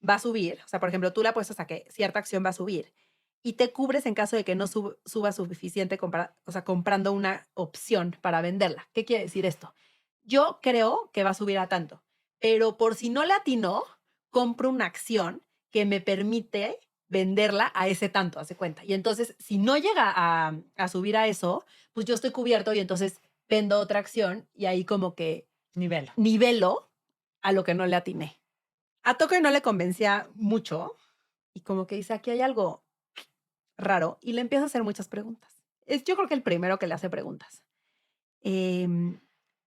S1: va a subir. O sea, por ejemplo, tú le apuestas a que cierta acción va a subir y te cubres en caso de que no suba suficiente o sea, comprando una opción para venderla. ¿Qué quiere decir esto? Yo creo que va a subir a tanto, pero por si no le atinó, compro una acción que me permite venderla a ese tanto, hace cuenta. Y entonces, si no llega a subir a eso, pues yo estoy cubierto y entonces vendo otra acción y ahí como que
S2: Nivel.
S1: nivelo a lo que no le atiné. A Tucker no le convencía mucho y como que dice, aquí hay algo raro y le empieza a hacer muchas preguntas. Yo creo que el primero que le hace preguntas. Em,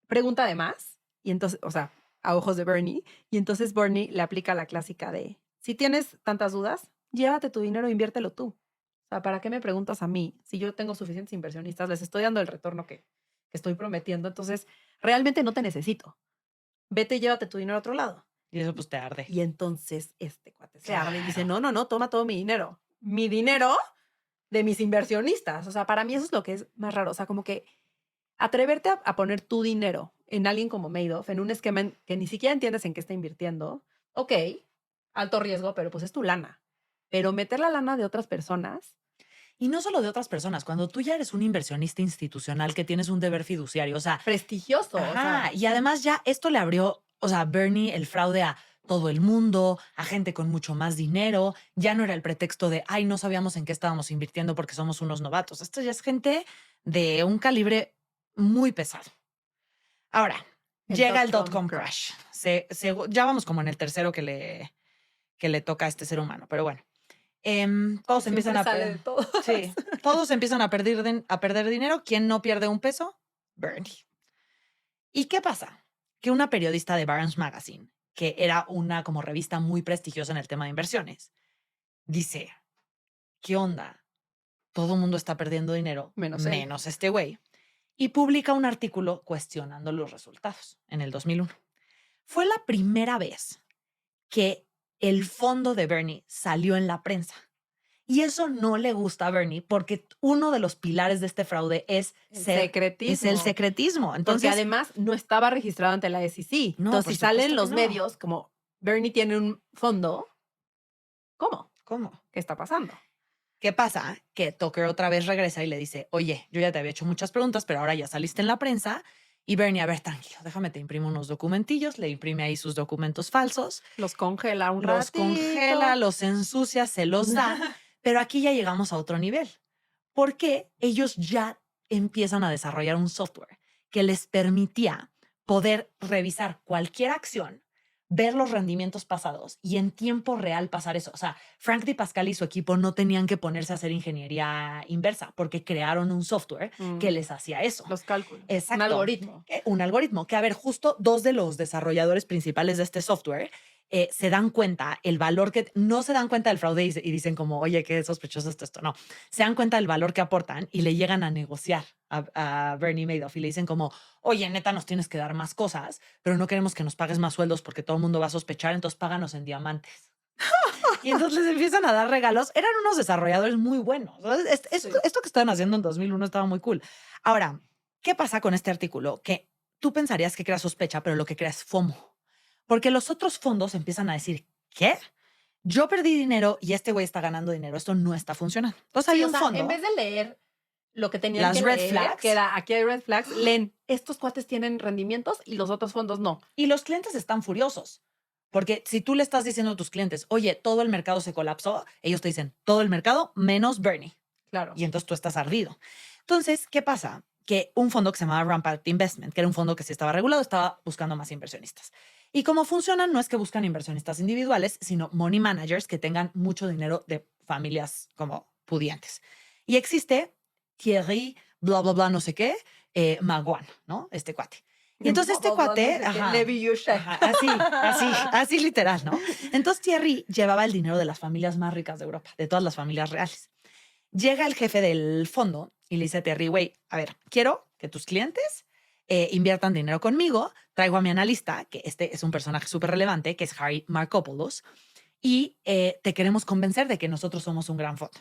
S1: Pregunta de más y entonces, o sea, a ojos de Bernie, y entonces Bernie le aplica la clásica de, si tienes tantas dudas, llévate tu dinero e inviértelo tú. O sea, ¿para qué me preguntas a mí? Si yo tengo suficientes inversionistas, les estoy dando el retorno que estoy prometiendo, entonces realmente no te necesito. Vete y llévate tu dinero a otro lado.
S2: Y eso pues te arde.
S1: Y entonces este cuate se arde y dice,
S2: Claro.
S1: no, toma todo mi dinero. Mi dinero de mis inversionistas. O sea, para mí eso es lo que es más raro. O sea, como que atreverte a poner tu dinero en alguien como Madoff, en un esquema que ni siquiera entiendes en qué está invirtiendo. Ok, alto riesgo, pero pues es tu lana. Pero meter la lana de otras personas.
S2: Y no solo de otras personas, cuando tú ya eres un inversionista institucional que tienes un deber fiduciario, o sea,
S1: Prestigioso. O sea,
S2: ajá, y además ya esto le abrió, o sea, Bernie, el fraude a todo el mundo, a gente con mucho más dinero. Ya no era el pretexto de, ay, no sabíamos en qué estábamos invirtiendo porque somos unos novatos. Esto ya es gente de un calibre muy pesado. Ahora, llega el dot-com crash. Ya vamos como en el tercero que le toca a este ser humano, pero bueno. Todos
S1: siempre
S2: empiezan a
S1: sale de todo.
S2: sí, todos empiezan a perder dinero. ¿Quién no pierde un peso? Bernie. ¿Y qué pasa? Que una periodista de Barron's Magazine, que era una como revista muy prestigiosa en el tema de inversiones, dice, ¿qué onda? Todo el mundo está perdiendo dinero,
S1: Menos él.
S2: menos este güey. Y publica un artículo cuestionando los resultados en el 2001. Fue la primera vez que el fondo de Bernie salió en la prensa. Y eso no le gusta a Bernie porque uno de los pilares de este fraude es
S1: El
S2: el
S1: secretismo.
S2: secretismo.
S1: Porque
S2: Entonces,
S1: además no estaba registrado ante la SEC.
S2: No,
S1: Entonces,
S2: por
S1: si salen
S2: supuesto que
S1: los
S2: no.
S1: medios como Bernie tiene un fondo, ¿cómo?
S2: ¿cómo?
S1: ¿Qué está pasando?
S2: ¿Qué pasa? Que Tucker otra vez regresa y le dice, oye, yo ya te había hecho muchas preguntas, pero ahora ya saliste en la prensa. Y Bernie, a ver, tranquilo, déjame te imprimo unos documentillos. Le imprime ahí sus documentos falsos.
S1: Los congela un
S2: Los
S1: ratito.
S2: congela, los ensucia, se los da. Pero aquí ya llegamos a otro nivel. Porque ellos ya empiezan a desarrollar un software que les permitía poder revisar cualquier acción, ver los rendimientos pasados y en tiempo real pasar eso. O sea, Frank Di Pascal y su equipo no tenían que ponerse a hacer ingeniería inversa porque crearon un software que les hacía eso.
S1: Los cálculos.
S2: Exacto.
S1: Un algoritmo.
S2: Un algoritmo que, a ver, justo dos de los desarrolladores principales de este software se dan cuenta el valor que no se dan cuenta del fraude y dicen como, oye, qué sospechoso es esto. No, se dan cuenta del valor que aportan y le llegan a negociar a Bernie Madoff y le dicen como, oye, neta, nos tienes que dar más cosas, pero no queremos que nos pagues más sueldos porque todo el mundo va a sospechar, entonces páganos en diamantes. Y entonces les empiezan a dar regalos. Eran unos desarrolladores muy buenos. Esto que estaban haciendo en 2001 estaba muy cool. Ahora, ¿qué pasa con este artículo? Que tú pensarías que crea sospecha, pero lo que crea es FOMO. Porque los otros fondos empiezan a decir, ¿qué? Yo perdí dinero y este güey está ganando dinero. Esto no está funcionando. Entonces
S1: Sí,
S2: hay
S1: o
S2: un
S1: sea,
S2: fondo.
S1: en vez de leer lo que tenían
S2: Las
S1: que
S2: red
S1: leer,
S2: flags.
S1: que era, aquí hay red flags, leen, estos cuates tienen rendimientos y los otros fondos no.
S2: Y los clientes están furiosos. Porque si tú le estás diciendo a tus clientes, oye, todo el mercado se colapsó, ellos te dicen, todo el mercado menos Bernie.
S1: Claro.
S2: Y entonces tú estás ardido. Entonces, ¿qué pasa? Que un fondo que se llamaba Rampart Investment, que era un fondo que sí estaba regulado, estaba buscando más inversionistas. Y cómo funcionan no es que buscan inversionistas individuales, sino money managers que tengan mucho dinero de familias como pudientes. Y existe Thierry, bla, bla, bla, no sé qué, Maguan, ¿no? Este cuate. Y entonces este cuate, así literal, ¿no? Entonces Thierry llevaba el dinero de las familias más ricas de Europa, de todas las familias reales. Llega el jefe del fondo y le dice a Terry, güey, a ver, quiero que tus clientes inviertan dinero conmigo. Traigo a mi analista, que este es un personaje súper relevante, que es Harry Markopoulos, y te queremos convencer de que nosotros somos un gran fondo.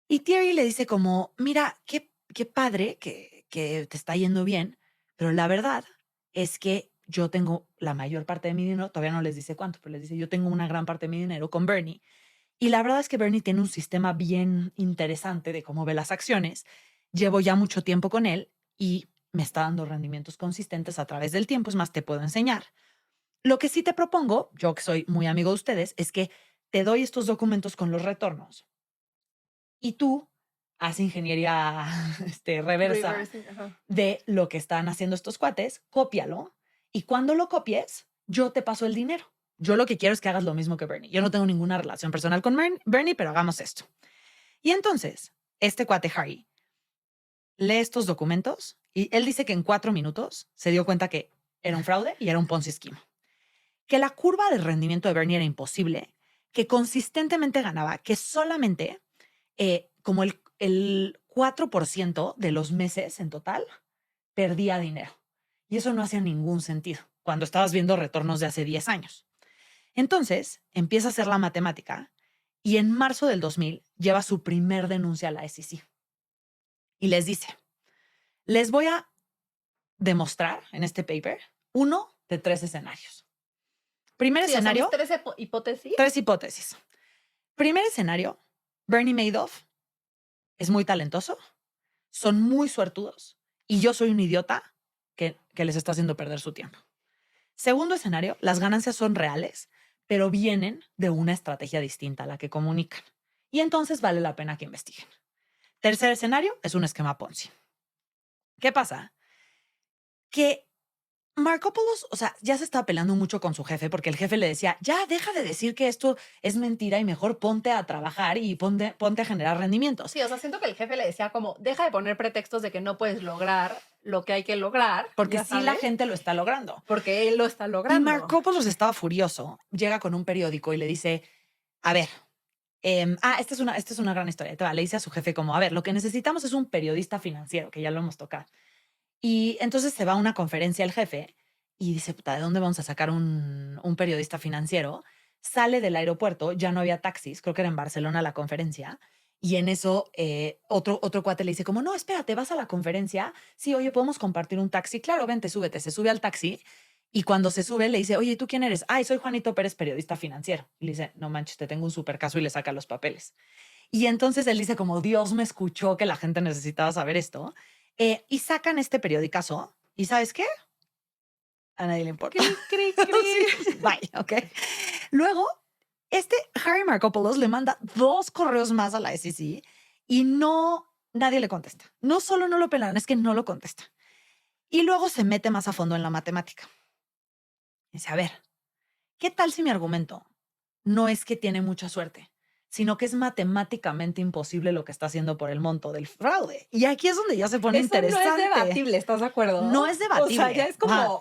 S2: Y Thierry le dice como, mira, qué padre que te está yendo bien, pero la verdad es que yo tengo la mayor parte de mi dinero, todavía no les dice cuánto, pero les dice, yo tengo una gran parte de mi dinero con Bernie. Y la verdad es que Bernie tiene un sistema bien interesante de cómo ve las acciones. Llevo ya mucho tiempo con él y me está dando rendimientos consistentes a través del tiempo. Es más, te puedo enseñar. Lo que sí te propongo, yo que soy muy amigo de ustedes, es que te doy estos documentos con los retornos y tú haz ingeniería reversa
S1: Reversing, ajá.
S2: de lo que están haciendo estos cuates, cópialo y cuando lo copies, yo te paso el dinero. Yo lo que quiero es que hagas lo mismo que Bernie. Yo no tengo ninguna relación personal con Bernie, pero hagamos esto. Y entonces, este cuate Harry lee estos documentos y él dice que en 4 minutos se dio cuenta que era un fraude y era un Ponzi scheme. Que la curva de rendimiento de Bernie era imposible, que consistentemente ganaba, que solamente como el 4% de los meses en total perdía dinero. Y eso no hacía ningún sentido cuando estabas viendo retornos de hace 10 años. Entonces, empieza a hacer la matemática y en marzo del 2000 lleva su primer denuncia a la SEC. Y les dice, les voy a demostrar en este paper uno de 3 escenarios. Primer
S1: Sí, o sea,
S2: escenario,
S1: mis tres hipótesis.
S2: 3 hipótesis. Primer escenario, Bernie Madoff es muy talentoso, son muy suertudos y yo soy un idiota que les está haciendo perder su tiempo. Segundo escenario, las ganancias son reales, pero vienen de una estrategia distinta a la que comunican. Y entonces vale la pena que investiguen. Tercer escenario es un esquema Ponzi. ¿Qué pasa? Que Markopoulos, o sea, ya se estaba peleando mucho con su jefe porque el jefe le decía, ya deja de decir que esto es mentira y mejor ponte a trabajar y ponte a generar rendimientos.
S1: Sí, o sea, siento que el jefe le decía como, deja de poner pretextos de que no puedes lograr lo que hay que lograr.
S2: Porque
S1: ya
S2: sí la
S1: sabes,
S2: gente lo está logrando.
S1: porque él lo está
S2: Y
S1: logrando.
S2: Markopoulos estaba furioso. Llega con un periódico y le dice, a ver, esta es una gran historia. Le dice a su jefe como, a ver, lo que necesitamos es un periodista financiero, que ya lo hemos tocado. Y entonces se va a una conferencia el jefe y dice, puta, ¿de dónde vamos a sacar un periodista financiero? Sale del aeropuerto, ya no había taxis, creo que era en Barcelona la conferencia, y en eso otro cuate le dice como, no, espérate, ¿vas a la conferencia? Sí, oye, ¿podemos compartir un taxi? Claro, vente, súbete. Se sube al taxi y cuando se sube le dice, oye, ¿tú quién eres? Ay, soy Juanito Pérez, periodista financiero. Y le dice, no manches, te tengo un super caso y le saca los papeles. Y entonces él dice como, Dios me escuchó que la gente necesitaba saber esto. Y sacan este periodicazo y ¿sabes qué? A nadie le importa.
S1: Cri, cri, cri.
S2: Sí, bye, ¿ok? Luego, Harry Markopoulos le manda 2 correos más a la SEC y nadie le contesta. No solo no lo pelan, es que no lo contesta. Y luego se mete más a fondo en la matemática. Dice, a ver, ¿qué tal si mi argumento no es que tiene mucha suerte, sino que es matemáticamente imposible lo que está haciendo por el monto del fraude? Y aquí es donde ya se pone
S1: Eso
S2: interesante.
S1: no es debatible, ¿estás de acuerdo?
S2: No es debatible.
S1: O sea, ya es como
S2: Ajá.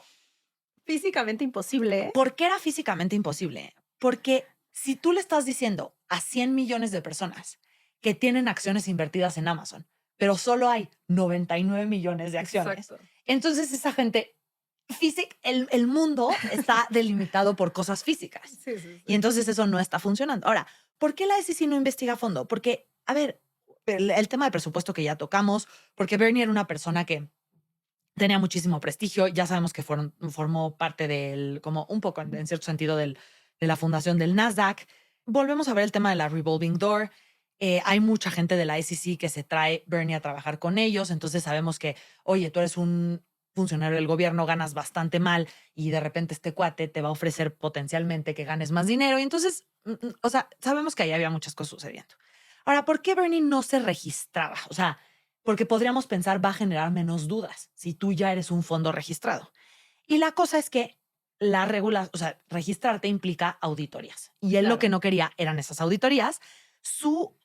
S1: físicamente imposible.
S2: ¿Por qué era físicamente imposible? Porque si tú le estás diciendo a 100 millones de personas que tienen acciones invertidas en Amazon, pero solo hay 99 millones de acciones,
S1: Exacto.
S2: entonces esa gente, el mundo está delimitado por cosas físicas.
S1: Sí, sí, sí.
S2: Y entonces eso no está funcionando. Ahora, ¿por qué la SEC no investiga a fondo? Porque, a ver, el tema de presupuesto que ya tocamos, porque Bernie era una persona que tenía muchísimo prestigio. Ya sabemos que formó parte como un poco en cierto sentido de la fundación del Nasdaq. Volvemos a ver el tema de la revolving door. Hay mucha gente de la SEC que se trae Bernie a trabajar con ellos, entonces sabemos que, oye, tú eres un funcionario del gobierno, ganas bastante mal y de repente este cuate te va a ofrecer potencialmente que ganes más dinero. Y entonces, o sea, sabemos que ahí había muchas cosas sucediendo. Ahora, ¿por qué Bernie no se registraba? O sea, porque podríamos pensar va a generar menos dudas si tú ya eres un fondo registrado. Y la cosa es que la regula, o sea, registrarte implica auditorías. Y él lo que
S1: Claro.
S2: no quería eran esas auditorías. Su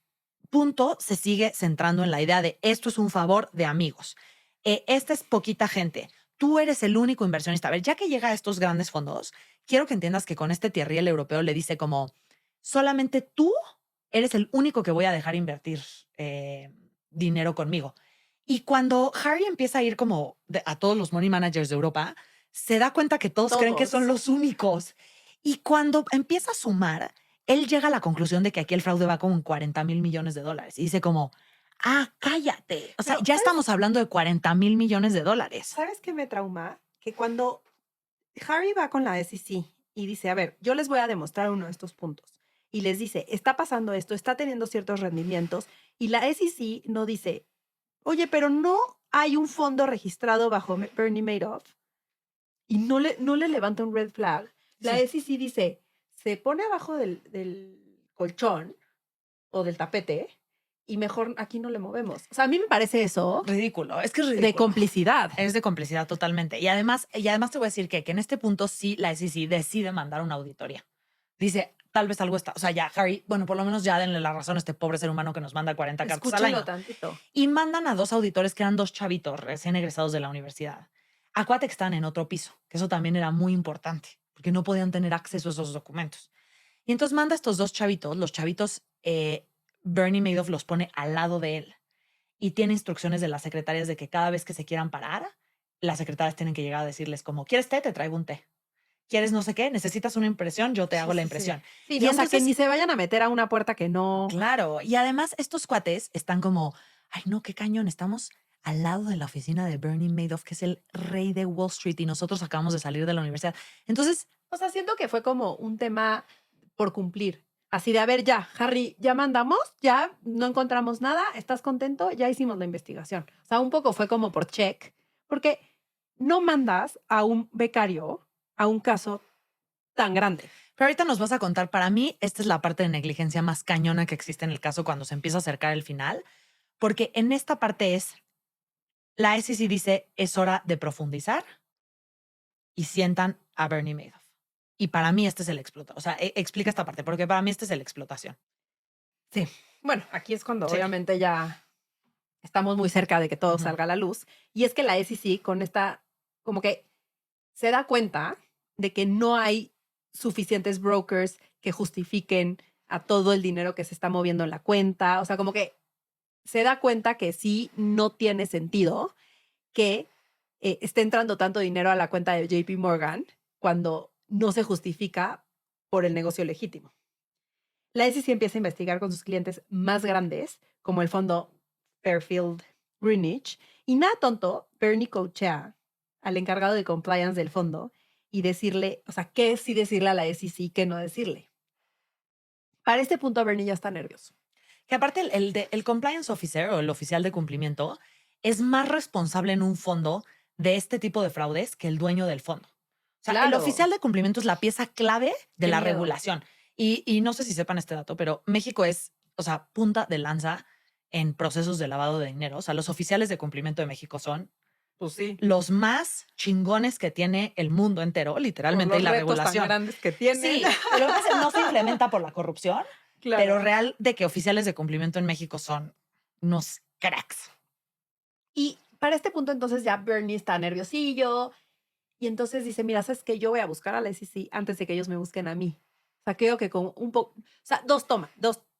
S2: punto se sigue centrando en la idea de esto es un favor de amigos. Esta es poquita gente. Tú eres el único inversionista. A ver, ya que llega a estos grandes fondos, quiero que entiendas que con este Thierry el europeo le dice como, solamente tú eres el único que voy a dejar invertir dinero conmigo. Y cuando Harry empieza a ir como a todos los money managers de Europa, se da cuenta que todos creen que son
S1: Todos.
S2: los únicos. Y cuando empieza a sumar, él llega a la conclusión de que aquí el fraude va como en 40,000 millones de dólares. Y dice como, ah, cállate. O sea,
S1: Pero,
S2: ya estamos hablando de 40,000 millones de dólares.
S1: ¿sabes qué me trauma? Que cuando Harry va con la SEC y dice, a ver, yo les voy a demostrar uno de estos puntos. Y les dice, está pasando esto, está teniendo ciertos rendimientos. Y la SEC no dice, oye, pero no hay un fondo registrado bajo Bernie Madoff. Y no le levanta un red flag. La
S2: Sí.
S1: SEC dice, se pone abajo del colchón o del tapete y mejor aquí no le movemos. O sea, a mí me parece eso
S2: Ridículo. Es que es
S1: de
S2: ridículo.
S1: complicidad.
S2: Es de complicidad totalmente. Y además te voy a decir que en este punto sí la SEC decide mandar una auditoría. Dice, tal vez algo está, o sea, ya Harry, bueno, por lo menos ya denle la razón a este pobre ser humano que nos manda 40 cartas al
S1: Escúchenlo
S2: año.
S1: tantito.
S2: Y mandan a 2 auditores que eran 2 chavitos recién egresados de la universidad. Acuate que están en otro piso, que eso también era muy importante, porque no podían tener acceso a esos documentos. Y entonces manda a estos 2 chavitos, los chavitos, Bernie Madoff los pone al lado de él y tiene instrucciones de las secretarias de que cada vez que se quieran parar, las secretarias tienen que llegar a decirles como, ¿quieres té? Te traigo un té. ¿Quieres no sé qué? ¿Necesitas una impresión? Yo te
S1: Sí,
S2: hago la
S1: sí, sí.
S2: impresión.
S1: Sí,
S2: Y
S1: o sea, que
S2: entonces,
S1: ni se vayan a meter a una puerta que no.
S2: claro, y además estos cuates están como, ay no, qué cañón, estamos al lado de la oficina de Bernie Madoff, que es el rey de Wall Street y nosotros acabamos de salir de la universidad. Entonces,
S1: O sea, siento que fue como un tema por cumplir. Así de, a ver, ya, Harry, ya mandamos, ya no encontramos nada, ¿estás contento? Ya hicimos la investigación. O sea, un poco fue como por check, porque no mandas a un becario a un caso tan grande.
S2: pero ahorita nos vas a contar, para mí, esta es la parte de negligencia más cañona que existe en el caso cuando se empieza a acercar el final, porque en esta parte es, la SEC dice, es hora de profundizar y sientan a Bernie Madoff. Y para mí este es el explota. O sea, explica esta parte, porque para mí este es el explotación.
S1: Sí. Bueno, aquí es cuando
S2: Sí.
S1: obviamente ya estamos muy cerca de que todo
S2: Ujú.
S1: salga a la luz. Y es que la SEC con esta, como que se da cuenta de que no hay suficientes brokers que justifiquen a todo el dinero que se está moviendo en la cuenta. O sea, como que se da cuenta que sí no tiene sentido que esté entrando tanto dinero a la cuenta de JP Morgan cuando no se justifica por el negocio legítimo. La SEC empieza a investigar con sus clientes más grandes, como el fondo Fairfield Greenwich, y nada tonto, Bernie coachea al encargado de compliance del fondo y decirle, o sea, qué sí decirle a la SEC y qué no decirle. Para este punto, Bernie ya está nervioso.
S2: Que aparte el compliance officer o el oficial de cumplimiento es más responsable en un fondo de este tipo de fraudes que el dueño del fondo. O sea, el
S1: Claro.
S2: oficial de cumplimiento es la pieza clave de
S1: Qué
S2: la
S1: miedo.
S2: regulación. Y no sé si sepan este dato, pero México es, o sea, punta de lanza en procesos de lavado de dinero. O sea, los oficiales de cumplimiento de México son
S1: Pues sí.
S2: los más chingones que tiene el mundo entero, literalmente,
S1: Por
S2: y
S1: los
S2: la
S1: retos tan
S2: regulación.
S1: grandes que tienen.
S2: Sí, lo que pasa es que no se implementa por la corrupción,
S1: Claro.
S2: pero real de que oficiales de cumplimiento en México son unos cracks.
S1: Y para este punto, entonces ya Bernie está nerviosillo y entonces dice, mira, ¿sabes qué? Yo voy a buscar a la SEC antes de que ellos me busquen a mí. O sea, creo que con un poco, o sea, dos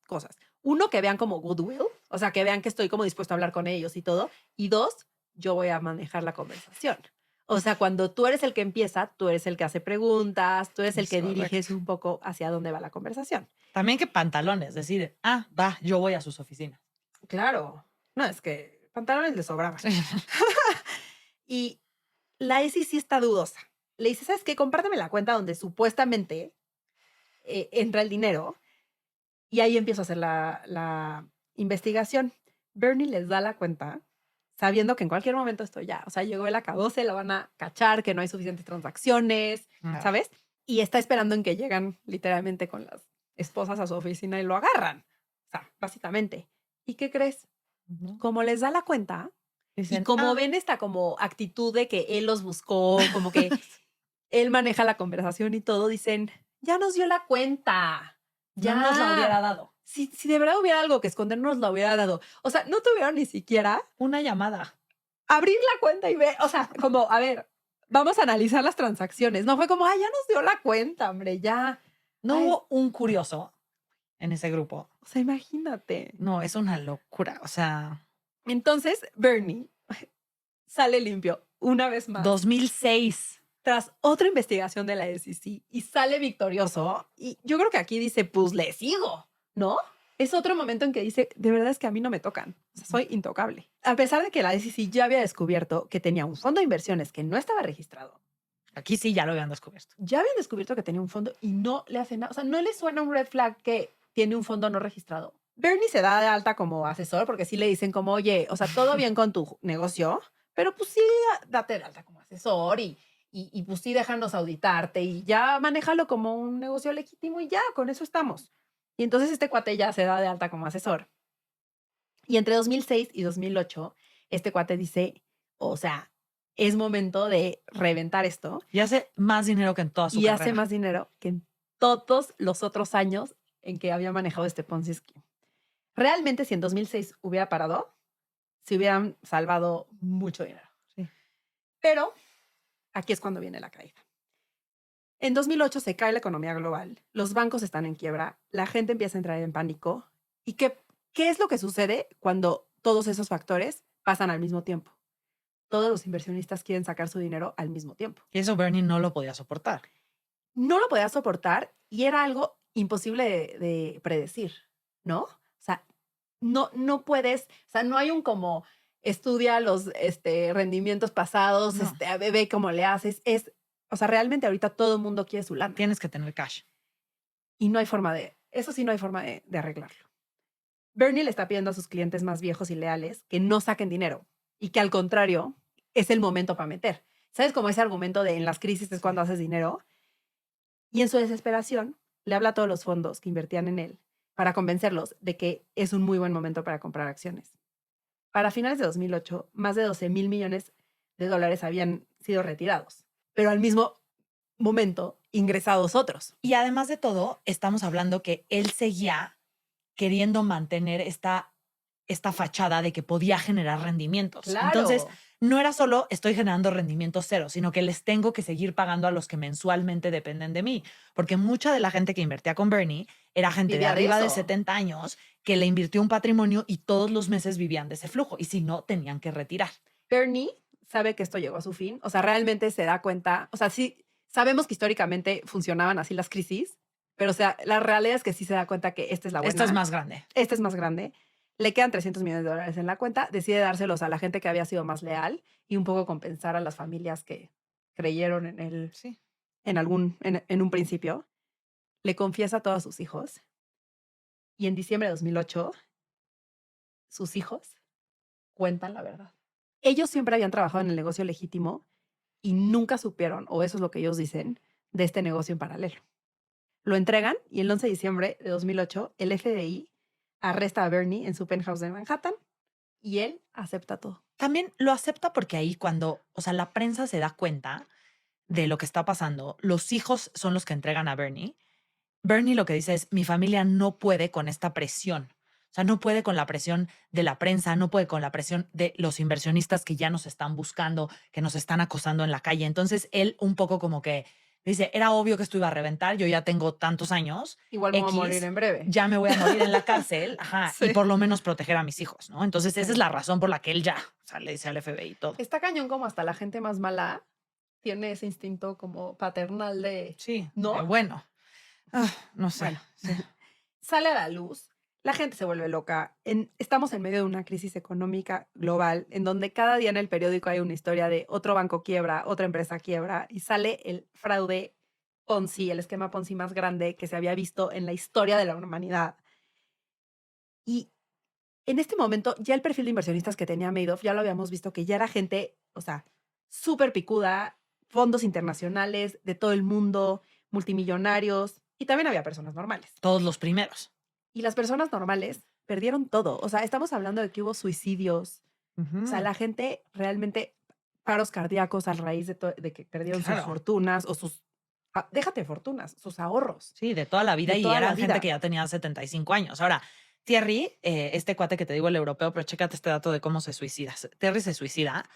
S1: cosas. Uno, que vean como goodwill, o sea, que vean que estoy como dispuesto a hablar con ellos y todo. Y dos, yo voy a manejar la conversación. O sea, cuando tú eres el que empieza, tú eres el que hace preguntas, tú eres el
S2: Es
S1: que
S2: correcto.
S1: diriges un poco hacia dónde va la conversación.
S2: También que pantalones, decir, va, yo voy a sus oficinas.
S1: Claro. No, es que pantalones le sobraban. Y la ESI sí está dudosa. Le dice, ¿sabes qué? Compárteme la cuenta donde supuestamente entra el dinero. Y ahí empiezo a hacer la investigación. Bernie les da la cuenta, sabiendo que en cualquier momento esto ya, o sea, llegó el acabose, lo van a cachar, que no hay suficientes transacciones,
S2: Ah,
S1: ¿sabes? Y está esperando en que llegan literalmente con las esposas a su oficina y lo agarran. O sea, básicamente. ¿Y qué crees?
S2: ujú.
S1: Como les da la cuenta y
S2: Dicen,
S1: como ven esta como actitud de que él los buscó, como que él maneja la conversación y todo, dicen, ya nos dio la cuenta,
S2: no nos la hubiera
S1: ya.
S2: dado.
S1: Si de verdad hubiera algo que esconder, nos la hubiera dado. O sea, no tuvieron ni siquiera
S2: Una llamada.
S1: abrir la cuenta y ver, o sea, como, a ver, vamos a analizar las transacciones. No fue como, ay, ya nos dio la cuenta, hombre, ya.
S2: No
S1: Ay,
S2: hubo un curioso en ese grupo.
S1: o sea, imagínate.
S2: No, es una locura. O sea,
S1: Entonces, Bernie sale limpio una vez más
S2: 2006.
S1: tras otra investigación de la SEC y sale victorioso. Y yo creo que aquí dice, pues le sigo, ¿no? Es otro momento en que dice, de verdad es que a mí no me tocan, o sea, soy intocable. A pesar de que la SEC ya había descubierto que tenía un fondo de inversiones que no estaba registrado,
S2: Aquí sí ya lo habían descubierto.
S1: ya habían descubierto que tenía un fondo y no le hace nada, o sea, no le suena un red flag que tiene un fondo no registrado. Bernie se da de alta como asesor porque sí le dicen como, oye, o sea, todo bien con tu negocio, pero pues sí, date de alta como asesor y pues sí, déjanos auditarte y ya manéjalo como un negocio legítimo y ya, con eso estamos. Y entonces este cuate ya se da de alta como asesor. Y entre 2006 y 2008, este cuate dice, o sea, es momento de reventar esto
S2: Y hace más dinero que en toda su
S1: y hace
S2: carrera.
S1: más dinero que en todos los otros años en que había manejado este Ponzi Scheme. Realmente, si en 2006 hubiera parado, se hubieran salvado mucho dinero.
S2: Sí.
S1: Pero aquí es cuando viene la caída. En 2008 se cae la economía global, los bancos están en quiebra, la gente empieza a entrar en pánico. ¿Y qué es lo que sucede cuando todos esos factores pasan al mismo tiempo? Todos los inversionistas quieren sacar su dinero al mismo tiempo.
S2: Y eso Bernie no lo podía soportar.
S1: No lo podía soportar y era algo imposible de predecir, ¿no? O sea, no puedes, o sea, no hay un como estudia los rendimientos pasados,
S2: No.
S1: ve cómo le haces. O sea, realmente ahorita todo el mundo quiere su lana
S2: Tienes que tener cash.
S1: y no hay forma eso sí no hay forma de arreglarlo. Bernie le está pidiendo a sus clientes más viejos y leales que no saquen dinero y que al contrario es el momento para meter. ¿Sabes cómo ese argumento de en las crisis es cuando haces dinero? Y en su desesperación, le habla a todos los fondos que invertían en él para convencerlos de que es un muy buen momento para comprar acciones. Para finales de 2008, más de 12,000 millones de dólares habían sido retirados, pero al mismo momento ingresados otros.
S2: Y además de todo, estamos hablando que él seguía queriendo mantener esta fachada de que podía generar rendimientos. Entonces,
S1: Claro.
S2: no era solo estoy generando rendimientos cero, sino que les tengo que seguir pagando a los que mensualmente dependen de mí. Porque mucha de la gente que invertía con Bernie era gente de
S1: Vivía de
S2: arriba de
S1: eso.
S2: 70 años que le invirtió un patrimonio y todos los meses vivían de ese flujo. Y si no, tenían que retirar.
S1: Bernie sabe que esto llegó a su fin, o sea, realmente se da cuenta, o sea, sí, sabemos que históricamente funcionaban así las crisis, pero o sea, la realidad es que sí se da cuenta que esta es la
S2: Esta es
S1: buena.
S2: más grande.
S1: Esta es más grande. Le quedan 300 millones de dólares en la cuenta, decide dárselos a la gente que había sido más leal y un poco compensar a las familias que creyeron
S2: Sí.
S1: en un principio. Le confiesa a todos sus hijos y en diciembre de 2008 sus hijos cuentan la verdad. Ellos siempre habían trabajado en el negocio legítimo y nunca supieron, o eso es lo que ellos dicen, de este negocio en paralelo. Lo entregan y el 11 de diciembre de 2008 el FBI arresta a Bernie en su penthouse de Manhattan y él acepta todo.
S2: También lo acepta porque ahí cuando, o sea, la prensa se da cuenta de lo que está pasando, los hijos son los que entregan a Bernie. Bernie lo que dice es, mi familia no puede con esta presión. O sea, no puede con la presión de la prensa, no puede con la presión de los inversionistas que ya nos están buscando, que nos están acosando en la calle. Entonces, él un poco como que dice, era obvio que esto iba a reventar, yo ya tengo tantos años,
S1: Igual me voy a morir
S2: X,
S1: en breve.
S2: ya me voy a morir en la cárcel, ajá, y
S1: Sí.
S2: por lo menos proteger a mis hijos, ¿no? Entonces, esa
S1: Sí.
S2: es la razón por la que él ya, o sea, le dice al FBI y todo.
S1: Está cañón como hasta la gente más mala tiene ese instinto como paternal de,
S2: Sí,
S1: ¿no?
S2: bueno, no sé.
S1: Bueno,
S2: Sí.
S1: sale a la luz, la gente se vuelve loca. Estamos en medio de una crisis económica global en donde cada día en el periódico hay una historia de otro banco quiebra, otra empresa quiebra y sale el fraude Ponzi, el esquema Ponzi más grande que se había visto en la historia de la humanidad. Y en este momento, ya el perfil de inversionistas que tenía Madoff, ya lo habíamos visto que ya era gente, o sea, súper picuda, fondos internacionales de todo el mundo, multimillonarios, y también había personas normales.
S2: Todos los primeros.
S1: Y las personas normales perdieron todo. O sea, estamos hablando de que hubo suicidios. O sea, la gente realmente paros cardíacos a raíz de que perdieron sus
S2: Claro.
S1: fortunas o déjate fortunas, sus ahorros
S2: Sí, de toda la vida
S1: de
S2: y
S1: toda la
S2: eran gente
S1: vida.
S2: que ya tenía 75 años. Ahora, Thierry, este cuate que te digo, el europeo, pero chécate este dato de cómo se suicida. Thierry se suicida.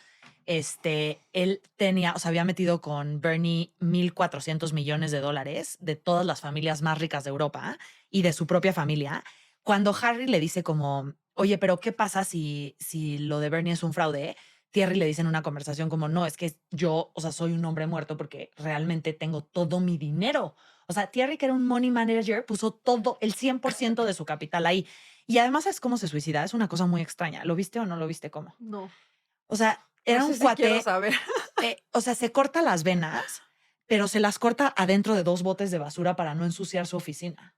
S2: Él tenía, o sea, había metido con Bernie 1.400 millones de dólares de todas las familias más ricas de Europa y de su propia familia. Cuando Harry le dice como, oye, pero ¿qué pasa si lo de Bernie es un fraude? Thierry le dice en una conversación como, no, es que yo, o sea, soy un hombre muerto porque realmente tengo todo mi dinero. O sea, Thierry, que era un money manager, puso todo, el 100% de su capital ahí. Y además es cómo se suicida. Es una cosa muy extraña. ¿Lo viste o no lo viste cómo?
S1: No,
S2: O sea,
S1: no
S2: era un
S1: sé si quiero
S2: cuate,
S1: saber.
S2: o sea, se corta las venas, pero se las corta adentro de 2 botes de basura para no ensuciar su oficina.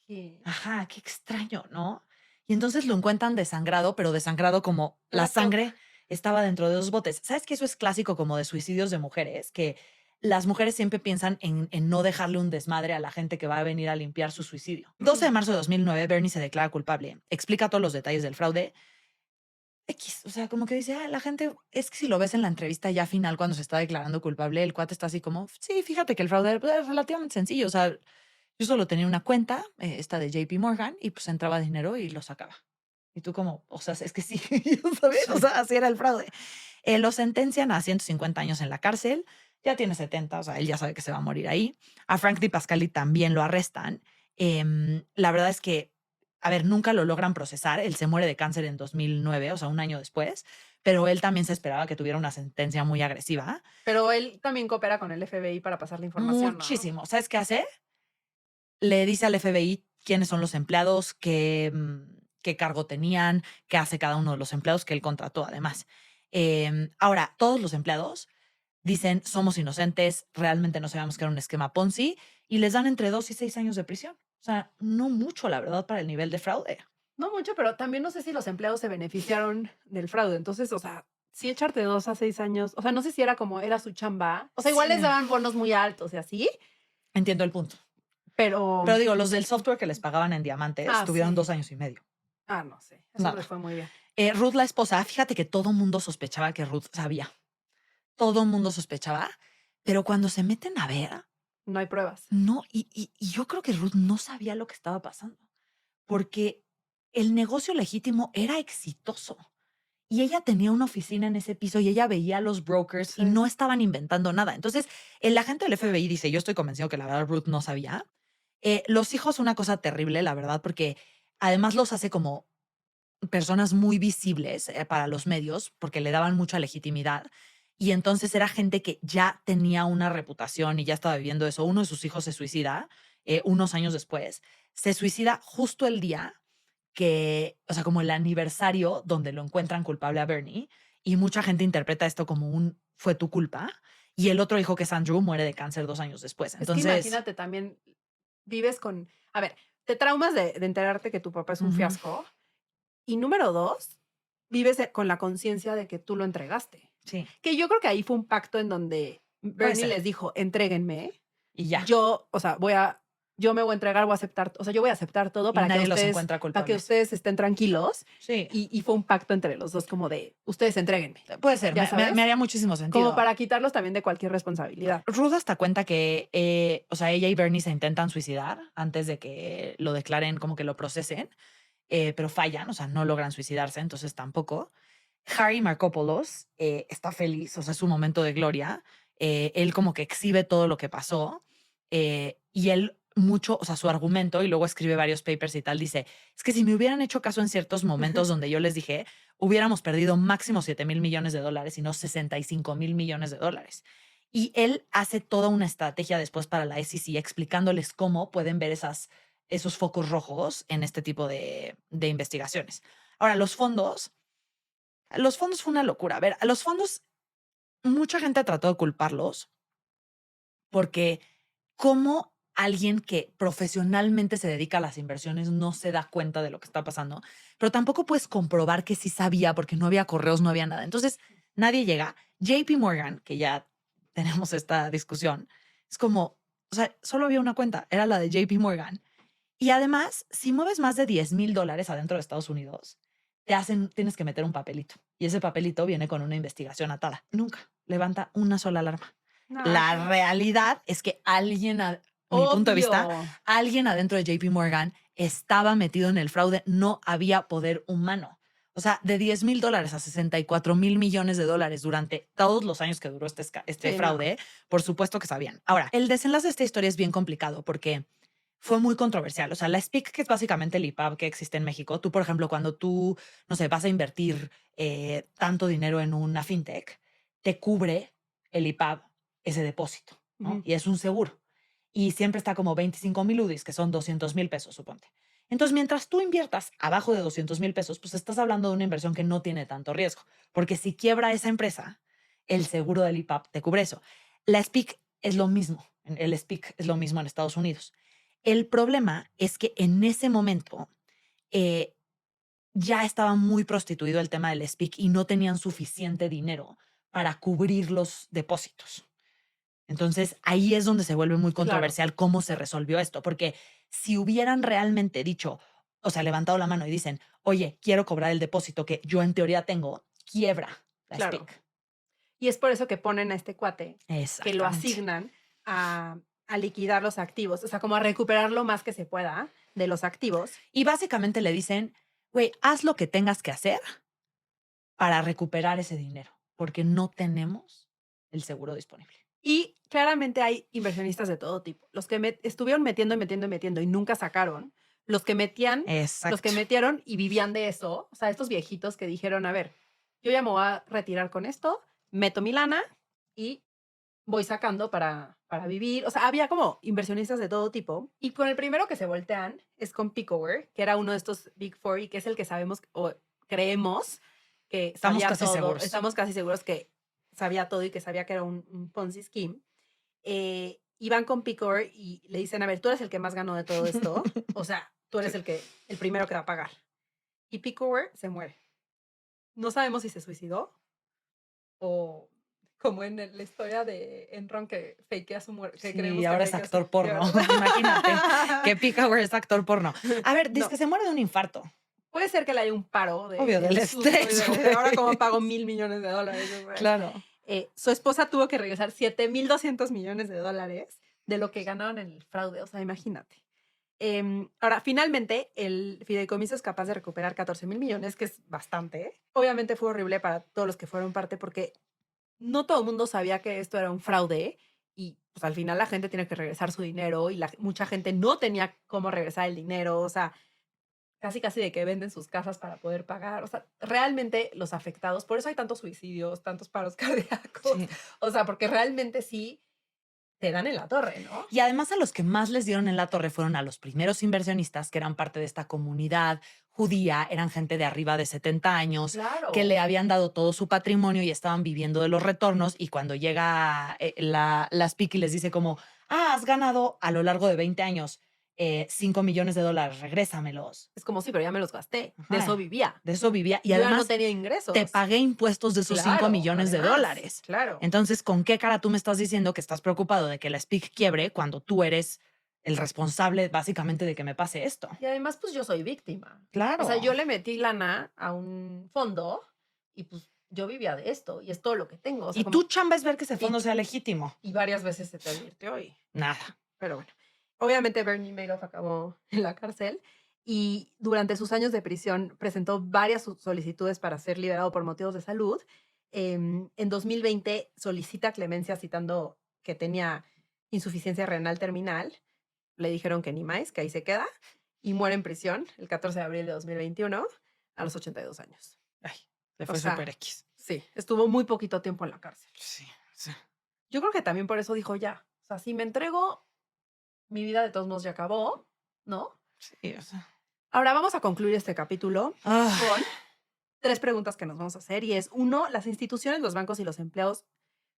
S1: ¿Qué?
S2: Ajá, qué extraño, ¿no? Y entonces lo encuentran desangrado, pero desangrado como la
S1: Era Coke.
S2: sangre estaba dentro de 2 botes. ¿Sabes que eso es clásico como de suicidios de mujeres? Que las mujeres siempre piensan en no dejarle un desmadre a la gente que va a venir a limpiar su suicidio. 12 de marzo de 2009, Bernie se declara culpable. Explica todos los detalles del fraude. X, o sea, como que dice, la gente, es que si lo ves en la entrevista ya final cuando se está declarando culpable, el cuate está así como, sí, fíjate que el fraude es relativamente sencillo, o sea, yo solo tenía una cuenta, esta de JP Morgan, y pues entraba dinero y lo sacaba. Y tú como, o sea, es que sí, ¿sabes? O sea, así era el fraude. Lo sentencian a 150 años en la cárcel, ya tiene 70, o sea, él ya sabe que se va a morir ahí. A Frank Di Pascali también lo arrestan. La verdad es que, a ver, nunca lo logran procesar. Él se muere de cáncer en 2009, o sea, un año después, pero él también se esperaba que tuviera una sentencia muy agresiva.
S1: Pero él también coopera con el FBI para pasar la información, ¿no?
S2: Muchísimo. ¿Sabes qué hace? Le dice al FBI quiénes son los empleados, qué cargo tenían, qué hace cada uno de los empleados que él contrató, además. Ahora, todos los empleados dicen, somos inocentes, realmente no sabíamos que era un esquema Ponzi, y les dan entre 2 y 6 años de prisión. O sea, no mucho, la verdad, para el nivel de fraude.
S1: No mucho, pero también no sé si los empleados se beneficiaron del fraude. Entonces, o sea, sí echarte 2 a 6 años. O sea, no sé si era como era su chamba. O sea, igual les
S2: Sí.
S1: daban bonos muy altos y así,
S2: Entiendo el punto.
S1: pero
S2: Pero digo, los del software que les pagaban en diamantes tuvieron
S1: sí.
S2: 2 años y medio.
S1: No sé. Eso
S2: Nada.
S1: les fue muy bien.
S2: Ruth, la esposa, fíjate que todo mundo sospechaba que Ruth sabía. Todo mundo sospechaba, pero cuando se meten a ver,
S1: No hay pruebas.
S2: no, y yo creo que Ruth no sabía lo que estaba pasando, porque el negocio legítimo era exitoso. Y ella tenía una oficina en ese piso y ella veía a los brokers y
S1: Sí.
S2: no estaban inventando nada. Entonces, el agente del FBI dice, yo estoy convencido que la verdad Ruth no sabía. Los hijos, una cosa terrible, la verdad, porque además los hace como personas muy visibles para los medios, porque le daban mucha legitimidad. Y entonces era gente que ya tenía una reputación y ya estaba viviendo eso. Uno de sus hijos se suicida unos años después. Se suicida justo el día que, o sea, como el aniversario donde lo encuentran culpable a Bernie, y mucha gente interpreta esto como un fue tu culpa, y el otro hijo que es Andrew muere de cáncer 2 años después.
S1: Es que
S2: Entonces,
S1: imagínate también, vives con, a ver, te traumas de enterarte que tu papá es un
S2: ujú,
S1: fiasco. Y número 2, vives con la conciencia de que tú lo entregaste.
S2: sí,
S1: Que yo creo que ahí fue un pacto en donde
S2: puede
S1: Bernie
S2: ser.
S1: les dijo: "Entréguenme,
S2: Y ya.
S1: yo, o sea, yo me voy a entregar, voy a aceptar, o sea, yo voy a aceptar todo
S2: Y nadie los encuentra
S1: para que
S2: culpables.
S1: ustedes estén tranquilos".
S2: Sí,
S1: Y fue un pacto entre los 2 como de: "Ustedes entréguenme",
S2: puede ser.
S1: ¿ya
S2: Me
S1: sabes?
S2: haría muchísimo
S1: Como
S2: sentido.
S1: para quitarlos también de cualquier responsabilidad.
S2: Ruth hasta cuenta que, o sea, ella y Bernie se intentan suicidar antes de que lo declaren, como que lo procesen, pero fallan, o sea, no logran suicidarse, entonces tampoco. Harry Markopoulos está feliz, o sea, es su momento de gloria. Él como que exhibe todo lo que pasó y él mucho, o sea, su argumento, y luego escribe varios papers y tal, dice, es que si me hubieran hecho caso en ciertos momentos donde yo les dije, hubiéramos perdido máximo 7,000 millones de dólares y no 65,000 millones de dólares. Y él hace toda una estrategia después para la SEC explicándoles cómo pueden ver esos focos rojos en este tipo de investigaciones. Ahora, los fondos fue una locura. A ver, a los fondos, mucha gente trató de culparlos porque cómo alguien que profesionalmente se dedica a las inversiones no se da cuenta de lo que está pasando, pero tampoco puedes comprobar que sí sabía porque no había correos, no había nada. Entonces, nadie llega. JP Morgan, que ya tenemos esta discusión, es como, o sea, solo había una cuenta, era la de JP Morgan. Y además, si mueves más de $10,000 adentro de Estados Unidos, tienes que meter un papelito. Y ese papelito viene con una investigación atada. Nunca levanta una sola alarma.
S1: No,
S2: La realidad es que alguien, a mi punto de vista,
S1: obvio.
S2: alguien adentro de JP Morgan estaba metido en el fraude, no había poder humano. O sea, de $10,000 a $64,000,000,000 durante todos los años que duró este
S1: Sí, no.
S2: fraude, por supuesto que sabían. Ahora, el desenlace de esta historia es bien complicado porque fue muy controversial. O sea, la SPIC, que es básicamente el IPAB que existe en México, tú, por ejemplo, cuando tú, no sé, vas a invertir tanto dinero en una fintech, te cubre el IPAB ese depósito, ¿no?
S1: Ujú.
S2: Y es un seguro. Y siempre está como 25,000 UDIs, que son 200,000 pesos, suponte. Entonces, mientras tú inviertas abajo de 200,000 pesos, pues estás hablando de una inversión que no tiene tanto riesgo. Porque si quiebra esa empresa, el seguro del IPAB te cubre eso. La SPIC es lo mismo. El SPIC es lo mismo en Estados Unidos. El problema es que en ese momento eh, ya estaba muy prostituido el tema del SPIC y no tenían suficiente dinero para cubrir los depósitos. Entonces, ahí es donde se vuelve muy
S1: Claro.
S2: controversial cómo se resolvió esto, porque si hubieran realmente dicho, o sea, levantado la mano y dicen, oye, quiero cobrar el depósito que yo en teoría tengo, quiebra la
S1: Claro.
S2: SPIC.
S1: Y es por eso que ponen a este cuate, que lo
S2: Exactamente.
S1: asignan a liquidar los activos, o sea, como a recuperar lo más que se pueda de los activos.
S2: Y básicamente le dicen, güey, haz lo que tengas que hacer para recuperar ese dinero, porque no tenemos el seguro disponible.
S1: Y claramente hay inversionistas de todo tipo. Los que estuvieron metiendo y metiendo y metiendo y nunca sacaron. Los que metían,
S2: Exacto.
S1: los que metieron y vivían de eso. O sea, estos viejitos que dijeron, a ver, yo ya me voy a retirar con esto, meto mi lana y voy sacando para vivir. O sea, había como inversionistas de todo tipo. Y con el primero que se voltean es con Picower, que era uno de estos Big Four y que es el que sabemos o creemos que
S2: Estamos
S1: sabía
S2: casi
S1: todo.
S2: seguros.
S1: Estamos casi seguros que sabía todo y que sabía que era un Ponzi scheme. Y van con Picower y le dicen, a ver, tú eres el que más ganó de todo esto. O sea, tú eres el primero que va a pagar. Y Picower se muere. No sabemos si se suicidó o como en la historia de Enron que fakea su muerte. Que
S2: Sí,
S1: creemos que
S2: ahora es
S1: fakea
S2: actor
S1: su
S2: porno.
S1: muerte.
S2: Imagínate que Picower es actor porno. A ver, dice
S1: No.
S2: que se muere de un infarto.
S1: Puede ser que le haya un paro
S2: Obvio, del
S1: susto y
S2: estrés,
S1: ahora
S2: güey.
S1: como pago $1,000,000,000. Güey.
S2: Claro.
S1: Su esposa tuvo que regresar $7,200,000,000 de lo que ganaron en el fraude. O sea, imagínate. Ahora, finalmente, el fideicomiso es capaz de recuperar 14,000,000,000, que es bastante. Obviamente fue horrible para todos los que fueron parte porque no todo el mundo sabía que esto era un fraude y pues al final la gente tiene que regresar su dinero y mucha gente no tenía cómo regresar el dinero. O sea, casi de que venden sus casas para poder pagar. O sea, realmente los afectados, por eso hay tantos suicidios, tantos paros cardíacos.
S2: Sí.
S1: O sea, porque realmente sí te dan en la torre, ¿no?
S2: Y además a los que más les dieron en la torre fueron a los primeros inversionistas que eran parte de esta comunidad judía, eran gente de arriba de 70 años,
S1: Claro.
S2: que le habían dado todo su patrimonio y estaban viviendo de los retornos, y cuando llega la SPIC y les dice como, has ganado a lo largo de 20 años $5,000,000, regrésamelos.
S1: Es como, sí, pero ya me los gasté. De
S2: Ajá,
S1: eso vivía.
S2: de eso vivía. Y
S1: Yo ya no
S2: además
S1: tenía ingresos.
S2: te pagué impuestos de esos
S1: Claro,
S2: 5,000,000 de dólares.
S1: Claro.
S2: Entonces, ¿con qué cara tú me estás diciendo que estás preocupado de que la SPIC quiebre cuando tú eres el responsable básicamente de que me pase esto?
S1: Y además, pues yo soy víctima.
S2: Claro.
S1: O sea, yo le metí lana a un fondo y pues yo vivía de esto y es todo lo que tengo. O sea,
S2: Y
S1: como-
S2: tu chamba es ver que ese fondo sea legítimo.
S1: y varias veces se te advirtió y
S2: Nada.
S1: pero bueno. Obviamente Bernie Madoff acabó en la cárcel y durante sus años de prisión presentó varias solicitudes para ser liberado por motivos de salud. En 2020 solicita clemencia citando que tenía insuficiencia renal terminal. Le dijeron que ni más, que ahí se queda y muere en prisión el 14 de abril de 2021 a los 82 años.
S2: Ay, le
S1: O
S2: fue
S1: sea,
S2: súper X.
S1: Sí, estuvo muy poquito tiempo en la cárcel.
S2: Sí.
S1: Yo creo que también por eso dijo ya. O sea, si me entrego, mi vida de todos modos ya acabó, ¿no?
S2: Sí, o sea.
S1: Ahora vamos a concluir este capítulo
S2: Ah,
S1: con 3 preguntas que nos vamos a hacer y es, 1, ¿las instituciones, los bancos y los empleados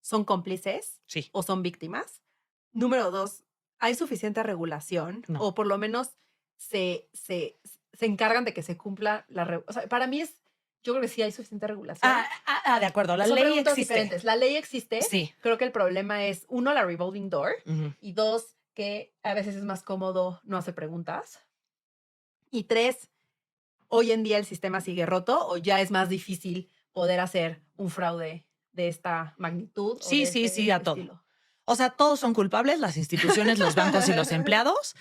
S1: son cómplices
S2: sí.
S1: o son víctimas? Número 2, hay suficiente regulación
S2: No.
S1: o por lo menos se encargan de que se cumpla o sea, para mí yo creo que sí hay suficiente regulación.
S2: De acuerdo. La
S1: Son
S2: ley
S1: preguntas
S2: existe.
S1: diferentes. La ley existe.
S2: Sí.
S1: Creo que el problema es, uno, la revolving door,
S2: Ujú.
S1: y dos, que a veces es más cómodo no hacer preguntas. Y tres, hoy en día el sistema sigue roto o ya es más difícil poder hacer un fraude de esta magnitud o de
S2: Sí, a todo.
S1: estilo.
S2: O sea, todos son culpables, las instituciones, los bancos y los empleados.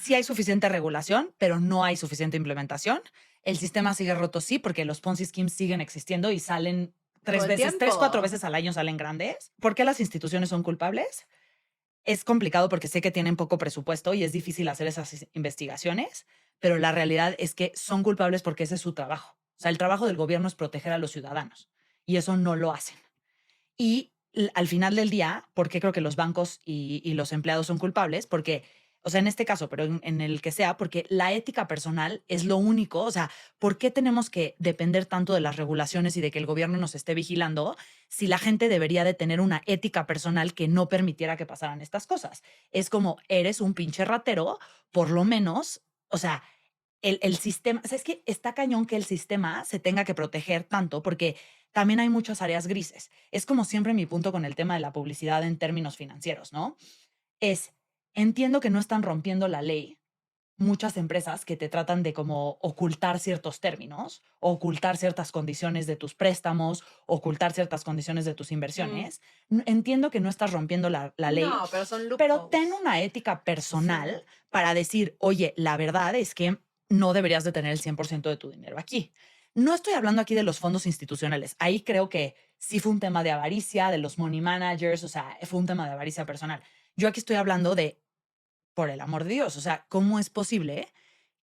S2: Sí hay suficiente regulación, pero no hay suficiente implementación. El sistema sigue roto, sí, porque los Ponzi schemes siguen existiendo y salen
S1: Todo el tiempo.
S2: 4 veces al año salen grandes. ¿Por qué las instituciones son culpables? Es complicado porque sé que tienen poco presupuesto y es difícil hacer esas investigaciones, pero la realidad es que son culpables porque ese es su trabajo. O sea, el trabajo del gobierno es proteger a los ciudadanos y eso no lo hacen. Y al final del día, ¿por qué creo que los bancos y los empleados son culpables? Porque, o sea, en este caso, pero en el que sea, porque la ética personal es lo único. O sea, ¿por qué tenemos que depender tanto de las regulaciones y de que el gobierno nos esté vigilando si la gente debería de tener una ética personal que no permitiera que pasaran estas cosas? Es como, eres un pinche ratero, por lo menos, o sea, el sistema, o sea, es que está cañón que el sistema se tenga que proteger tanto porque también hay muchas áreas grises. Es como siempre mi punto con el tema de la publicidad en términos financieros, ¿no? Entiendo que no están rompiendo la ley muchas empresas que te tratan de como ocultar ciertos términos, ocultar ciertas condiciones de tus préstamos, ocultar ciertas condiciones de tus inversiones. Entiendo que no estás rompiendo la ley,
S1: No, pero son
S2: pero
S1: loopholes.
S2: ten una ética personal para decir, oye, la verdad es que no deberías de tener el 100% de tu dinero aquí. No estoy hablando aquí de los fondos institucionales. Ahí creo que sí fue un tema de avaricia, de los money managers, o sea, fue un tema de avaricia personal. Yo aquí estoy hablando de, por el amor de Dios, o sea, ¿cómo es posible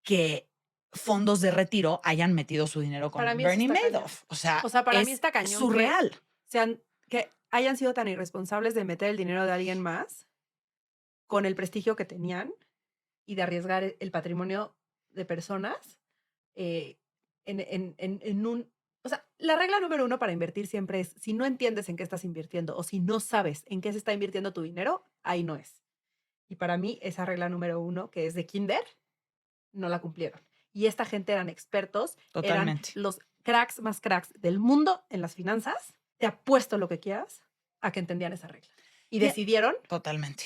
S2: que fondos de retiro hayan metido su dinero con
S1: Para mí eso
S2: Bernie
S1: está cañón.
S2: Madoff? O sea,
S1: para
S2: es
S1: mí está cañón
S2: surreal.
S1: que hayan sido tan irresponsables de meter el dinero de alguien más con el prestigio que tenían y de arriesgar el patrimonio de personas en un... O sea, la regla número uno para invertir siempre es, si no entiendes en qué estás invirtiendo o si no sabes en qué se está invirtiendo tu dinero, ahí no es. Y para mí, esa regla número uno, que es de kinder, no la cumplieron. Y esta gente eran expertos,
S2: Totalmente.
S1: eran los cracks más cracks del mundo en las finanzas. Te apuesto lo que quieras a que entendían esa regla. Y decidieron
S2: Totalmente.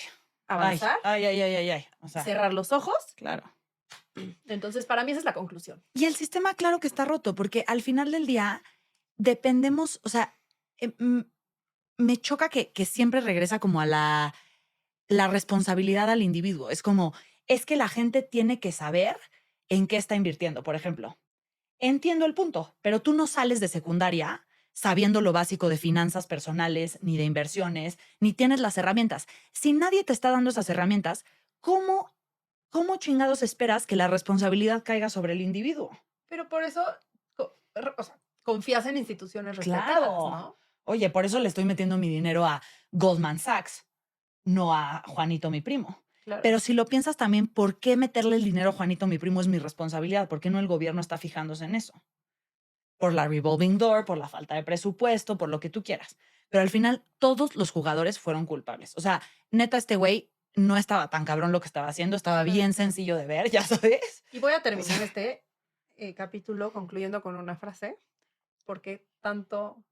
S1: avanzar,
S2: Ay. O sea,
S1: cerrar los ojos.
S2: claro.
S1: Entonces, para mí esa es la conclusión.
S2: Y el sistema, claro que está roto, porque al final del día dependemos, o sea, me choca que siempre regresa como a la responsabilidad al individuo. Es como, es que la gente tiene que saber en qué está invirtiendo. Por ejemplo, entiendo el punto, pero tú no sales de secundaria sabiendo lo básico de finanzas personales, ni de inversiones, ni tienes las herramientas. Si nadie te está dando esas herramientas, ¿cómo chingados esperas que la responsabilidad caiga sobre el individuo?
S1: Pero por eso, o sea, confías en instituciones respetadas,
S2: Claro.
S1: ¿no?
S2: Oye, por eso le estoy metiendo mi dinero a Goldman Sachs, no a Juanito, mi primo.
S1: Claro.
S2: Pero si lo piensas también, ¿por qué meterle el dinero a Juanito, mi primo, es mi responsabilidad? ¿Por qué no el gobierno está fijándose en eso? Por la revolving door, por la falta de presupuesto, por lo que tú quieras. Pero al final, todos los jugadores fueron culpables. O sea, neta, este güey no estaba tan cabrón lo que estaba haciendo, estaba bien sencillo de ver, ya sabes.
S1: Y voy a terminar este capítulo concluyendo con una frase, porque tanto...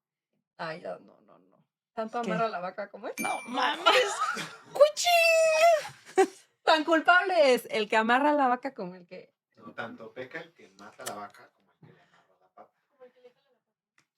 S1: Ay, ya, no. Tanto
S2: ¿Qué?
S1: amarra la vaca como es.
S2: No mames. ¡Cuchín!
S1: Tan culpable es el que amarra la vaca como el que...
S3: No tanto peca el que mata a la vaca como el que le amarra la pata.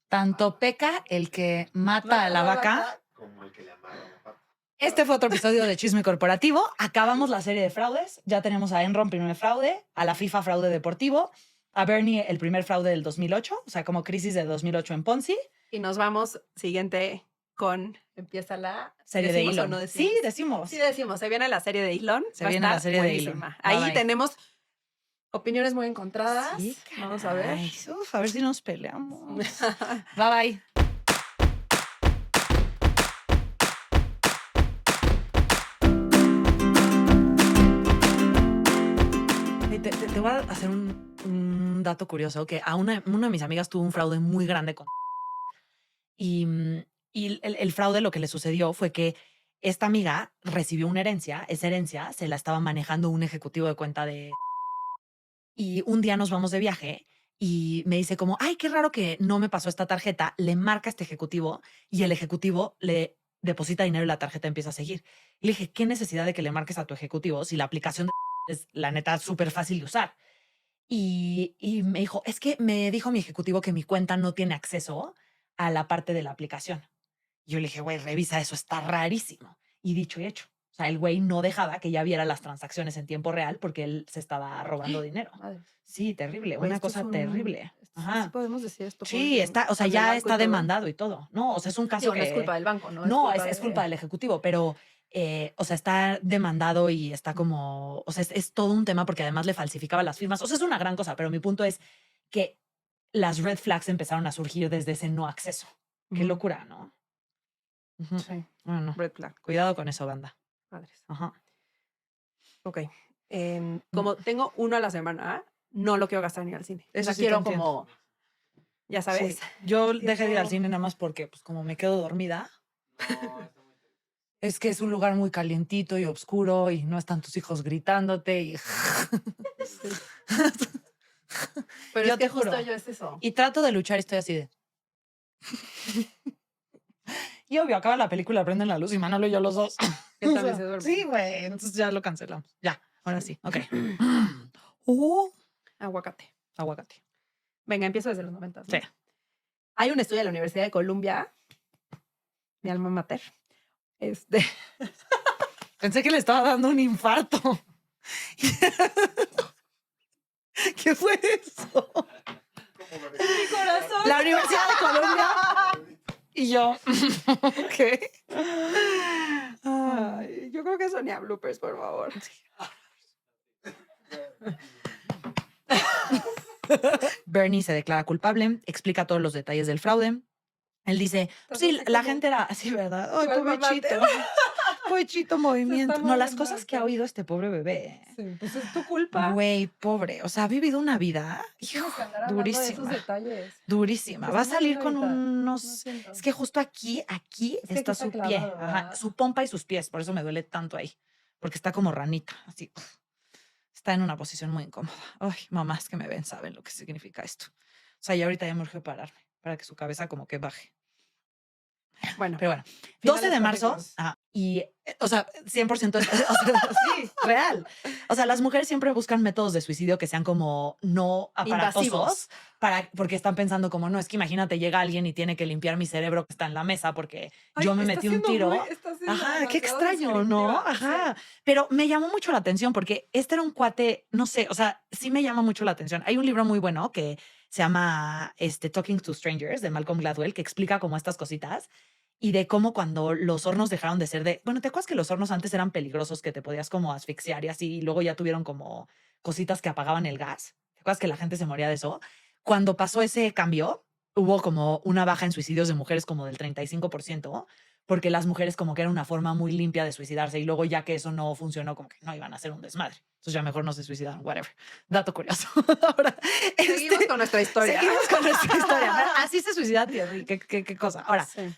S2: Tanto peca el que mata a la vaca
S3: como el que le amarra la pata.
S2: Este fue otro episodio de Chisme Corporativo. Acabamos la serie de fraudes. Ya tenemos a Enron, primer fraude, a la FIFA, fraude deportivo, a Bernie, el primer fraude del 2008, o sea, como crisis de 2008 en Ponzi.
S1: Y nos vamos siguiente con... Empieza la...
S2: Serie de Elon.
S1: No
S2: Sí, decimos.
S1: Sí, decimos. Se viene la serie de Elon.
S2: Se viene la serie de Elon.
S1: Ahí
S2: Bye.
S1: tenemos opiniones muy encontradas.
S2: Sí,
S1: vamos a ver.
S2: Uf, a ver si nos peleamos. Bye. Te voy a hacer un dato curioso, que a una de mis amigas tuvo un fraude muy grande con... Y el fraude, lo que le sucedió fue que esta amiga recibió una herencia, esa herencia se la estaba manejando un ejecutivo de cuenta de... Y un día nos vamos de viaje y me dice como, ay, qué raro que no me pasó esta tarjeta, le marca a este ejecutivo y el ejecutivo le deposita dinero y la tarjeta empieza a seguir. Y le dije, ¿qué necesidad de que le marques a tu ejecutivo si la aplicación de es, la neta, súper fácil de usar? Y me dijo, es que me dijo mi ejecutivo que mi cuenta no tiene acceso a la parte de la aplicación. Y yo le dije, güey, revisa eso, está rarísimo. Y dicho y hecho. O sea, el güey no dejaba que ella viera las transacciones en tiempo real porque él se estaba robando dinero.
S1: Madre.
S2: Sí, terrible,
S1: Güey,
S2: una
S1: esto es
S2: cosa terrible.
S1: Sí
S2: Ajá.
S1: podemos decir esto.
S2: Sí,
S1: porque
S2: está, o sea,
S1: al del
S2: ya
S1: banco y
S2: está
S1: todo.
S2: demandado y todo. No, o sea, es un caso
S1: Digo, no
S2: que...
S1: es culpa del banco, ¿no?
S2: No, es culpa del ejecutivo, pero, o sea, está demandado y está como, o sea, es todo un tema porque además le falsificaba las firmas. O sea, es una gran cosa, pero mi punto es que las red flags empezaron a surgir desde ese no acceso. Qué
S1: Ujú.
S2: locura, ¿no? Ujú.
S1: Sí,
S2: Bueno,
S1: red flag.
S2: cuidado con eso, banda.
S1: Padres.
S2: Ajá.
S1: Ok. Como tengo uno a la semana, no lo quiero gastar ni al cine.
S2: Eso
S1: O sea,
S2: sí te
S1: quiero
S2: entiendo.
S1: como, ya sabes.
S2: Sí, yo
S1: Tiempo-
S2: dejé de ir al cine nada más porque, pues, como me quedo dormida, es que es un lugar muy calientito y oscuro y no están tus hijos gritándote y...
S1: Sí. Pero
S2: Yo
S1: es que
S2: te
S1: justo
S2: juro.
S1: yo es eso.
S2: Y trato de luchar y estoy así de... Y obvio, acaba la película, prenden la luz y Manolo y yo los dos.
S1: Que también se duerme.
S2: Sí, güey. Entonces ya lo cancelamos. Ya, ahora sí. Ok.
S1: Aguacate.
S2: Aguacate.
S1: Venga, empiezo desde los 90.
S2: Sí.
S1: Hay un estudio de la Universidad de Columbia, mi alma mater.
S2: Pensé que le estaba dando un infarto. ¿Qué fue eso?
S1: Mi corazón.
S2: La Universidad de Columbia. Y yo. ¿Qué?
S1: Ay, yo creo que sonía bloopers, por favor.
S2: Bernie se declara culpable, explica todos los detalles del fraude. Él dice, pues sí,
S1: Entonces,
S2: la
S1: como-
S2: gente era así, ¿verdad? Ay,
S1: tu alma
S2: pobrecito.
S1: mater.
S2: Pobrecito movimiento.
S1: está
S2: No, las
S1: muriendo
S2: cosas que ha
S1: acá.
S2: oído este pobre bebé.
S1: Sí, pues es tu culpa.
S2: Güey, pobre. O sea, ha vivido una vida
S1: Tienes que andar hablando de esos
S2: durísima.
S1: detalles.
S2: Durísima.
S1: Te
S2: Va a
S1: está
S2: salir
S1: muriendo
S2: con
S1: ahorita.
S2: unos...
S1: Lo siento.
S2: Es que justo aquí
S1: Es que aquí
S2: está
S1: está
S2: su pie.
S1: clavado,
S2: Ajá,
S1: ¿verdad?
S2: su pompa y sus pies. Por eso me duele tanto ahí. Porque está como ranita. Así. Está en una posición muy incómoda. Ay, mamás que me ven saben lo que significa esto. O sea, ya ahorita ya me urge pararme para que su cabeza como que baje.
S1: Bueno,
S2: Pero bueno, 12 de
S1: finales
S2: marzo,
S1: trágicos.
S2: y, o sea, 100%, sí, real. O sea, las mujeres siempre buscan métodos de suicidio que sean como no aparatosos,
S1: Invasivos.
S2: porque están pensando como, no, es que imagínate, llega alguien y tiene que limpiar mi cerebro que está en la mesa porque
S1: Ay,
S2: yo me
S1: está
S2: metí un
S1: siendo
S2: tiro.
S1: está siendo
S2: Ajá, qué
S1: demasiado
S2: extraño, ¿no?
S1: descriptiva.
S2: Ajá. Pero me llamó mucho la atención porque este era un cuate, no sé, o sea, sí me llama mucho la atención. Hay un libro muy bueno que se llama Talking to Strangers de Malcolm Gladwell que explica como estas cositas y de cómo cuando los hornos dejaron de ser de, bueno, ¿te acuerdas que los hornos antes eran peligrosos, que te podías como asfixiar y así, y luego ya tuvieron como cositas que apagaban el gas? ¿Te acuerdas que la gente se moría de eso? Cuando pasó ese cambio, hubo como una baja en suicidios de mujeres como del 35%, porque las mujeres como que era una forma muy limpia de suicidarse y luego ya que eso no funcionó, como que no iban a hacer un desmadre. Entonces ya mejor no se suicidaron, whatever. Dato curioso. Ahora,
S1: Seguimos con nuestra historia.
S2: seguimos con nuestra historia. Así se suicida Thierry, qué cosa. Ahora,
S1: Sí.